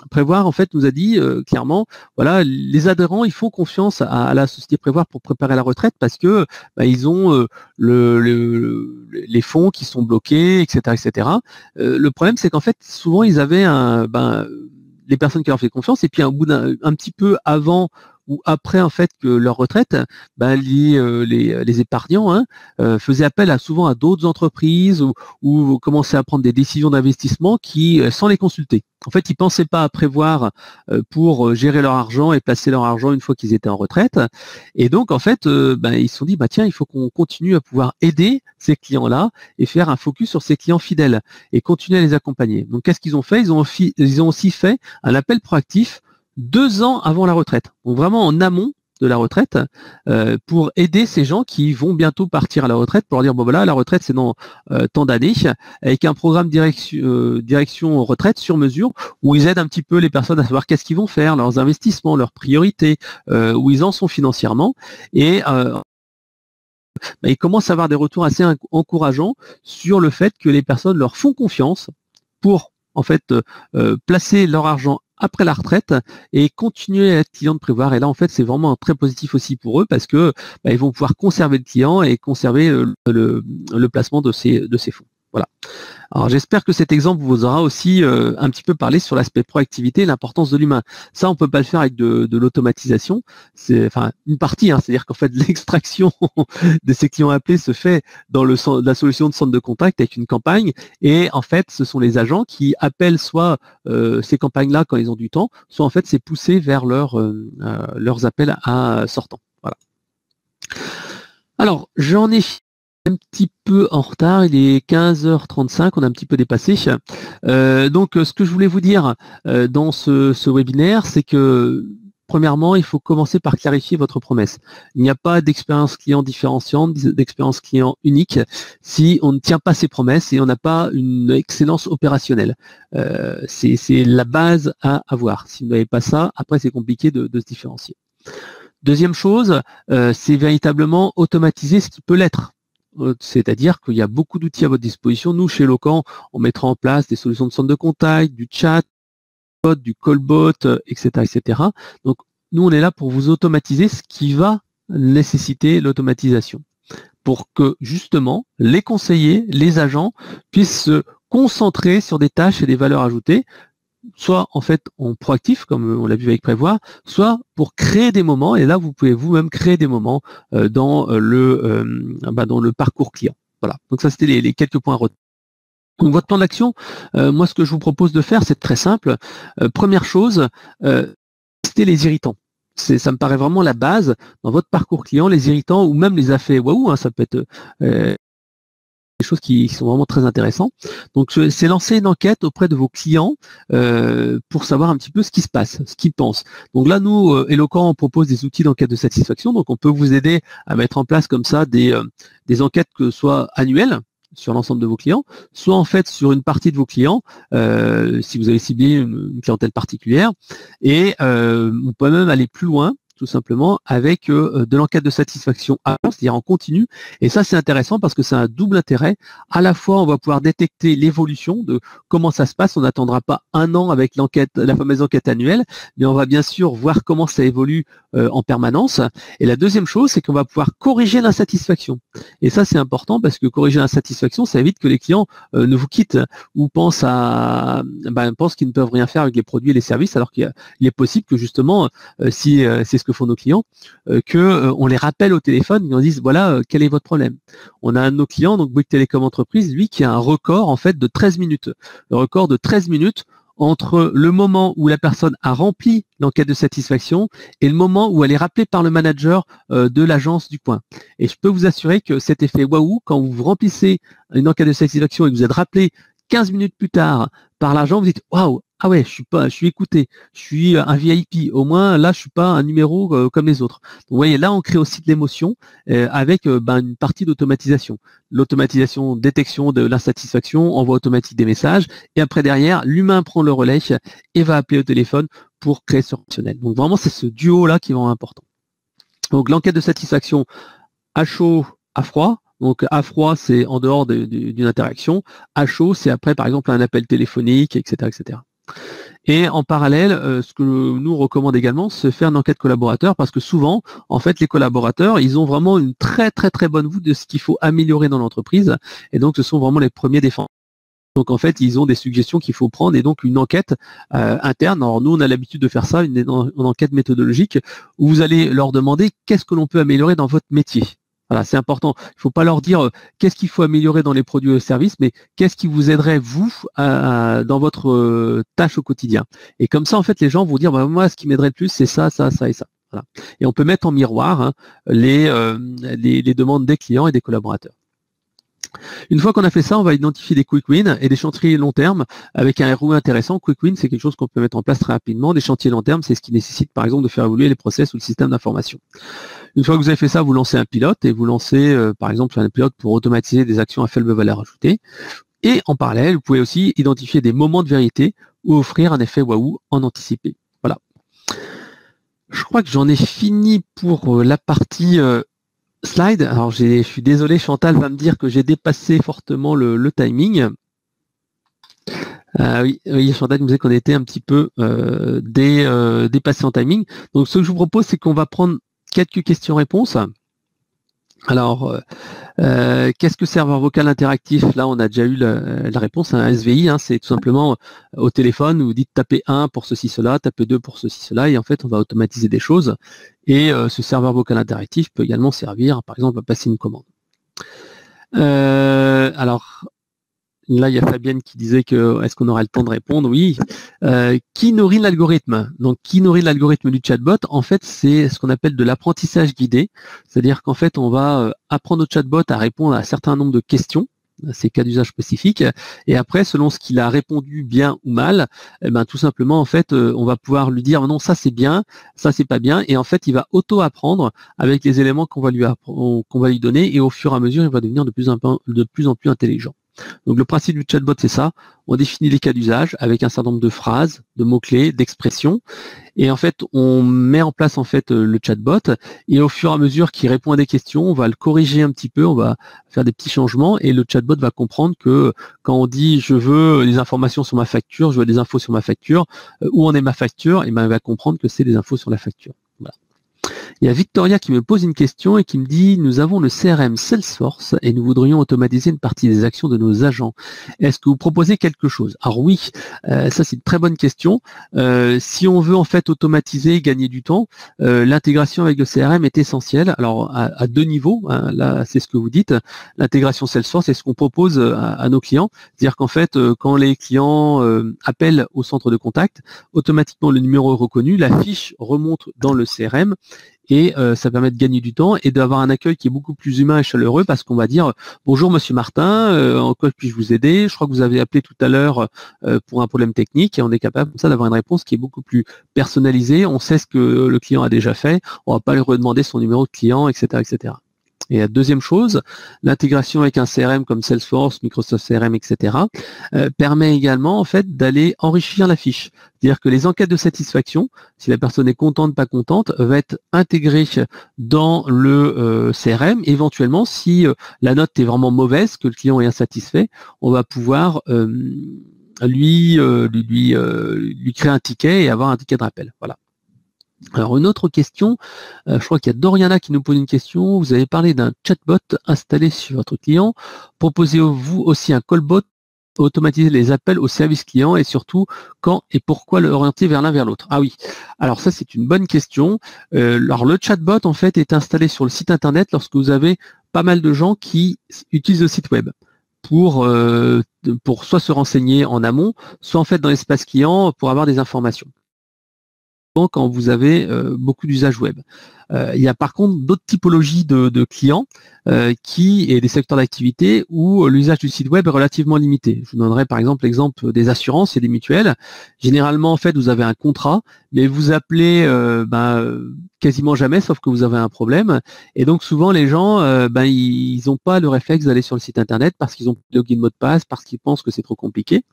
Prévoir en fait nous a dit clairement, voilà, les adhérents ils font confiance à la société Prévoir pour préparer la retraite parce que ils ont les fonds qui sont bloqués, etc., etc. Le problème c'est qu'en fait souvent ils avaient les personnes qui leur fait confiance et puis un petit peu avant où après en fait que leur retraite, les épargnants faisaient appel souvent à d'autres entreprises ou commençaient à prendre des décisions d'investissement qui sans les consulter. En fait, ils pensaient pas à prévoir pour gérer leur argent et placer leur argent une fois qu'ils étaient en retraite. Et donc, en fait, ils se sont dit, tiens, il faut qu'on continue à pouvoir aider ces clients-là et faire un focus sur ces clients fidèles et continuer à les accompagner. Donc, qu'est-ce qu'ils ont fait? Ils ont aussi fait un appel proactif 2 ans avant la retraite. Donc, vraiment en amont de la retraite pour aider ces gens qui vont bientôt partir à la retraite, pour leur dire, bon voilà, la retraite c'est dans tant d'années, avec un programme direction retraite sur mesure, où ils aident un petit peu les personnes à savoir qu'est-ce qu'ils vont faire, leurs investissements, leurs priorités, où ils en sont financièrement, et ils commencent à avoir des retours assez encourageants sur le fait que les personnes leur font confiance pour en fait placer leur argent après la retraite et continuer à être client de prévoir. Et là, en fait, c'est vraiment très positif aussi pour eux parce que ils vont pouvoir conserver le client et conserver le placement de ces fonds. Voilà. Alors j'espère que cet exemple vous aura aussi un petit peu parlé sur l'aspect proactivité et l'importance de l'humain. Ça, on peut pas le faire avec de l'automatisation. C'est une partie, c'est-à-dire qu'en fait l'extraction de ces clients appelés se fait dans la solution de centre de contact avec une campagne. Et en fait, ce sont les agents qui appellent soit ces campagnes-là quand ils ont du temps, soit en fait c'est poussé vers leurs appels à sortants. Voilà. Alors j'en ai un petit peu en retard, il est 15h35, on a un petit peu dépassé. Donc ce que je voulais vous dire dans ce webinaire, c'est que premièrement, il faut commencer par clarifier votre promesse. Il n'y a pas d'expérience client différenciante, d'expérience client unique si on ne tient pas ses promesses et on n'a pas une excellence opérationnelle. C'est la base à avoir. Si vous n'avez pas ça, après c'est compliqué de se différencier. Deuxième chose, c'est véritablement automatiser ce qui peut l'être. C'est-à-dire qu'il y a beaucoup d'outils à votre disposition. Nous, chez Locan, on mettra en place des solutions de centre de contact, du chat, du callbot, etc., etc. Donc, nous, on est là pour vous automatiser ce qui va nécessiter l'automatisation, pour que, justement, les conseillers, les agents puissent se concentrer sur des tâches et des valeurs ajoutées, soit en fait en proactif, comme on l'a vu avec Prévoir, soit pour créer des moments, et là vous pouvez vous-même créer des moments dans le parcours client. Voilà, donc ça c'était les quelques points à retenir. Donc votre plan d'action, moi ce que je vous propose de faire, c'est très simple. Première chose, tester les irritants. Ça me paraît vraiment la base dans votre parcours client, les irritants ou même les effets waouh, ça peut être des choses qui sont vraiment très intéressantes. Donc c'est lancer une enquête auprès de vos clients pour savoir un petit peu ce qui se passe, ce qu'ils pensent. Donc là, nous, Eloquent, on propose des outils d'enquête de satisfaction. Donc on peut vous aider à mettre en place comme ça des enquêtes que soit annuelles sur l'ensemble de vos clients, soit en fait sur une partie de vos clients, si vous avez ciblé une clientèle particulière. Et on peut même aller plus loin, tout simplement, avec de l'enquête de satisfaction avant, c'est-à-dire en continu. Et ça, c'est intéressant parce que c'est un double intérêt. À la fois, on va pouvoir détecter l'évolution de comment ça se passe. On n'attendra pas un an avec l'enquête, la fameuse enquête annuelle, mais on va bien sûr voir comment ça évolue en permanence. Et la deuxième chose, c'est qu'on va pouvoir corriger l'insatisfaction. Et ça, c'est important parce que corriger l'insatisfaction, ça évite que les clients ne vous quittent ou pensent qu'ils ne peuvent rien faire avec les produits et les services, alors qu'il est possible que justement, si c'est ce que font nos clients, qu'on les rappelle au téléphone et on dise voilà, quel est votre problème. On a un de nos clients, donc Bouygues Télécom Entreprise, lui qui a un record en fait de 13 minutes. Le record de 13 minutes entre le moment où la personne a rempli l'enquête de satisfaction et le moment où elle est rappelée par le manager de l'agence du coin. Et je peux vous assurer que cet effet waouh, quand vous remplissez une enquête de satisfaction et que vous êtes rappelé 15 minutes plus tard par l'agent, vous dites waouh, ah ouais, je suis écouté, je suis un VIP. Au moins, là, je suis pas un numéro comme les autres. Donc, vous voyez, là, on crée aussi de l'émotion avec une partie d'automatisation. L'automatisation, détection de l'insatisfaction, envoi automatique des messages. Et après, derrière, l'humain prend le relais et va appeler au téléphone pour créer ce relationnel. Donc, vraiment, c'est ce duo-là qui est vraiment important. Donc, l'enquête de satisfaction à chaud, à froid. Donc, à froid, c'est en dehors d'une interaction. À chaud, c'est après, par exemple, un appel téléphonique, etc., etc. Et en parallèle, ce que nous recommande également, c'est faire une enquête collaborateur parce que souvent, en fait, les collaborateurs, ils ont vraiment une très très très bonne vue de ce qu'il faut améliorer dans l'entreprise et donc ce sont vraiment les premiers défenseurs. Donc en fait, ils ont des suggestions qu'il faut prendre et donc une enquête interne. Alors nous, on a l'habitude de faire ça, une enquête méthodologique où vous allez leur demander qu'est-ce que l'on peut améliorer dans votre métier. Voilà, c'est important. Il ne faut pas leur dire qu'est-ce qu'il faut améliorer dans les produits et services, mais qu'est-ce qui vous aiderait vous dans votre tâche au quotidien. Et comme ça, en fait, les gens vont dire bah, moi, ce qui m'aiderait le plus, c'est ça, ça, ça et ça. Voilà. Et on peut mettre en miroir les demandes des clients et des collaborateurs. Une fois qu'on a fait ça, on va identifier des quick wins et des chantiers long terme avec un ROI intéressant. Quick win, c'est quelque chose qu'on peut mettre en place très rapidement. Des chantiers long terme, c'est ce qui nécessite par exemple de faire évoluer les process ou le système d'information. Une fois que vous avez fait ça, vous lancez un pilote et vous lancez par exemple un pilote pour automatiser des actions à faible valeur ajoutée. Et en parallèle, vous pouvez aussi identifier des moments de vérité ou offrir un effet waouh en anticipé. Voilà. Je crois que j'en ai fini pour la partie slide. Alors je suis désolé, Chantal va me dire que j'ai dépassé fortement le timing. Oui, Chantal nous disait qu'on était un petit peu dépassé en timing. Donc ce que je vous propose, c'est qu'on va prendre quelques questions-réponses. Alors, qu'est-ce que serveur vocal interactif? Là, on a déjà eu la réponse. Un SVI, c'est tout simplement au téléphone, vous dites tapez 1 pour ceci, cela, tapez 2 pour ceci, cela, et en fait, on va automatiser des choses. Et ce serveur vocal interactif peut également servir, par exemple, à passer une commande. Alors, là, il y a Fabienne qui disait que est-ce qu'on aura le temps de répondre? Oui. Qui nourrit l'algorithme? Donc, qui nourrit l'algorithme du chatbot? En fait, c'est ce qu'on appelle de l'apprentissage guidé. C'est-à-dire qu'en fait, on va apprendre au chatbot à répondre à un certain nombre de questions, ces cas d'usage spécifiques, et après, selon ce qu'il a répondu bien ou mal, tout simplement, en fait, on va pouvoir lui dire non, ça c'est bien, ça c'est pas bien, et en fait, il va auto-apprendre avec les éléments qu'on va lui donner, et au fur et à mesure, il va devenir de plus en plus intelligent. Donc le principe du chatbot, c'est ça. On définit les cas d'usage avec un certain nombre de phrases, de mots-clés, d'expressions. Et en fait, on met en place en fait le chatbot. Et au fur et à mesure qu'il répond à des questions, on va le corriger un petit peu, on va faire des petits changements. Et le chatbot va comprendre que quand on dit je veux des informations sur ma facture, je veux des infos sur ma facture, où en est ma facture, et il va comprendre que c'est des infos sur la facture. Voilà. Il y a Victoria qui me pose une question et qui me dit nous avons le CRM Salesforce et nous voudrions automatiser une partie des actions de nos agents. Est-ce que vous proposez quelque chose? Alors oui, ça c'est une très bonne question. Si on veut en fait automatiser, gagner du temps, l'intégration avec le CRM est essentielle. Alors à deux niveaux, là c'est ce que vous dites. L'intégration Salesforce, c'est ce qu'on propose à nos clients. C'est-à-dire qu'en fait, quand les clients appellent au centre de contact, automatiquement le numéro est reconnu, la fiche remonte dans le CRM. Et ça permet de gagner du temps et d'avoir un accueil qui est beaucoup plus humain et chaleureux parce qu'on va dire bonjour monsieur Martin, en quoi puis-je vous aider? Je crois que vous avez appelé tout à l'heure pour un problème technique et on est capable comme ça d'avoir une réponse qui est beaucoup plus personnalisée. On sait ce que le client a déjà fait, on va pas lui redemander son numéro de client, etc., etc. Et la deuxième chose, l'intégration avec un CRM comme Salesforce, Microsoft CRM, etc., permet également en fait d'aller enrichir la fiche. C'est-à-dire que les enquêtes de satisfaction, si la personne est contente, pas contente, va être intégrée dans le CRM. Éventuellement, si la note est vraiment mauvaise, que le client est insatisfait, on va pouvoir lui créer un ticket et avoir un ticket de rappel. Voilà. Alors une autre question, je crois qu'il y a Doriana qui nous pose une question. Vous avez parlé d'un chatbot installé sur votre client. Proposez-vous aussi un callbot pour automatiser les appels au service client et surtout quand et pourquoi l'orienter vers l'un vers l'autre? Ah oui, alors ça c'est une bonne question. Alors le chatbot en fait est installé sur le site internet lorsque vous avez pas mal de gens qui utilisent le site web pour soit se renseigner en amont, soit en fait dans l'espace client pour avoir des informations. Quand vous avez beaucoup d'usages web. Il y a par contre d'autres typologies de clients et des secteurs d'activité où l'usage du site web est relativement limité. Je vous donnerai par exemple l'exemple des assurances et des mutuelles. Généralement, en fait, vous avez un contrat, mais vous appelez quasiment jamais, sauf que vous avez un problème. Et donc souvent, les gens, ils n'ont pas le réflexe d'aller sur le site internet parce qu'ils ont le login mot de passe, parce qu'ils pensent que c'est trop compliqué.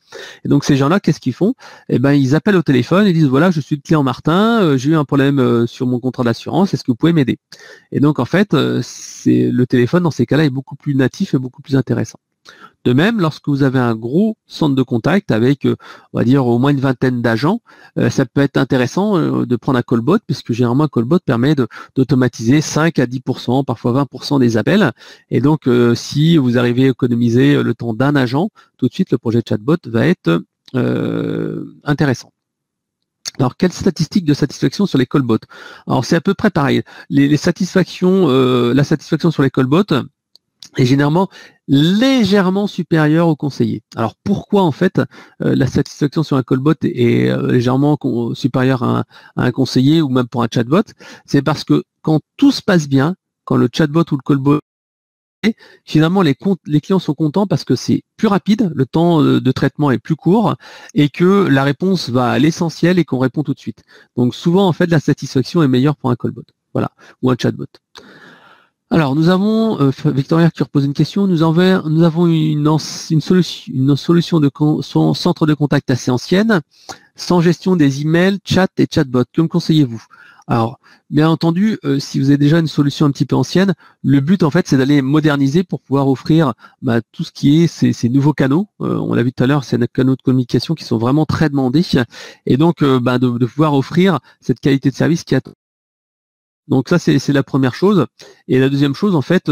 Et donc ces gens-là, qu'est-ce qu'ils font? Ils appellent au téléphone et disent voilà, je suis le client Martin, j'ai eu un problème sur mon contrat d'assurance, est-ce que vous pouvez m'aider? Et donc en fait, le téléphone dans ces cas-là est beaucoup plus natif et beaucoup plus intéressant. De même, lorsque vous avez un gros centre de contact avec, on va dire, au moins une vingtaine d'agents, ça peut être intéressant de prendre un callbot, puisque généralement un callbot permet d'automatiser 5 à 10%, parfois 20% des appels. Et donc, si vous arrivez à économiser le temps d'un agent, tout de suite, le projet chatbot va être intéressant. Alors, quelles statistiques de satisfaction sur les callbots? Alors, c'est à peu près pareil. Les satisfactions, la satisfaction sur les callbots est généralement légèrement supérieure aux conseillers. Alors, pourquoi en fait la satisfaction sur un callbot est légèrement supérieure à un conseiller ou même pour un chatbot? C'est parce que quand tout se passe bien, quand le chatbot ou le callbot, finalement, les clients sont contents parce que c'est plus rapide, le temps de traitement est plus court et que la réponse va à l'essentiel et qu'on répond tout de suite. Donc souvent, en fait, la satisfaction est meilleure pour un callbot, voilà, ou un chatbot. Alors, nous avons, Victoria qui repose une question, nous avons une solution de centre de contact assez ancienne, sans gestion des emails, chat et chatbot. Que me conseillez-vous? Alors, bien entendu, si vous avez déjà une solution un petit peu ancienne, le but en fait c'est d'aller moderniser pour pouvoir offrir tout ce qui est ces nouveaux canaux. On l'a vu tout à l'heure, c'est des canaux de communication qui sont vraiment très demandés, et donc de pouvoir offrir cette qualité de service qui est. Donc ça, c'est la première chose. Et la deuxième chose, en fait,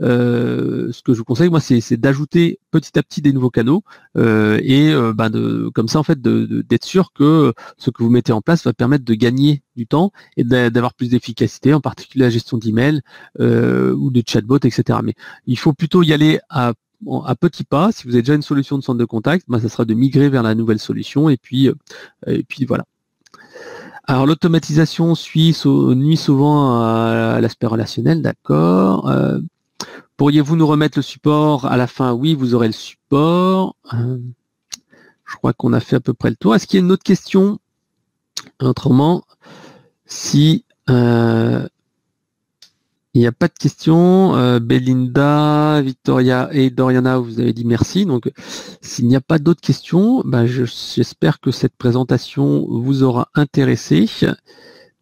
ce que je vous conseille, moi, c'est d'ajouter petit à petit des nouveaux canaux comme ça, en fait, d'être sûr que ce que vous mettez en place va permettre de gagner du temps et d'avoir plus d'efficacité, en particulier la gestion d'email ou de chatbot, etc. Mais il faut plutôt y aller à petits pas. Si vous avez déjà une solution de centre de contact, ça sera de migrer vers la nouvelle solution et puis voilà. Alors l'automatisation nuit souvent à l'aspect relationnel, d'accord. Pourriez-vous nous remettre le support à la fin? Oui, vous aurez le support. Je crois qu'on a fait à peu près le tour. Est-ce qu'il y a une autre question? Autrement, si il n'y a pas de questions, Belinda, Victoria et Doriana, vous avez dit merci. Donc, s'il n'y a pas d'autres questions, j'espère que cette présentation vous aura intéressé.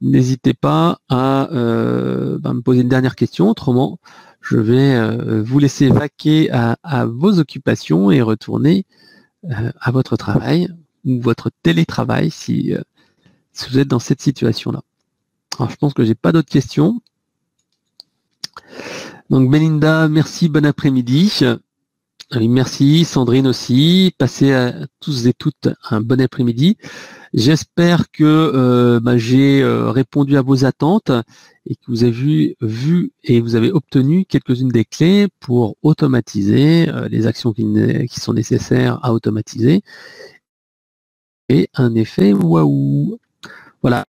N'hésitez pas à me poser une dernière question. Autrement, je vais vous laisser vaquer à vos occupations et retourner à votre travail ou votre télétravail si vous êtes dans cette situation-là. Alors, je pense que j'ai pas d'autres questions. Donc Belinda, merci, bon après-midi. Merci, Sandrine aussi. Passez à tous et toutes un bon après-midi. J'espère que j'ai répondu à vos attentes et que vous avez vu et vous avez obtenu quelques-unes des clés pour automatiser les actions qui sont nécessaires à automatiser et un effet waouh. Voilà.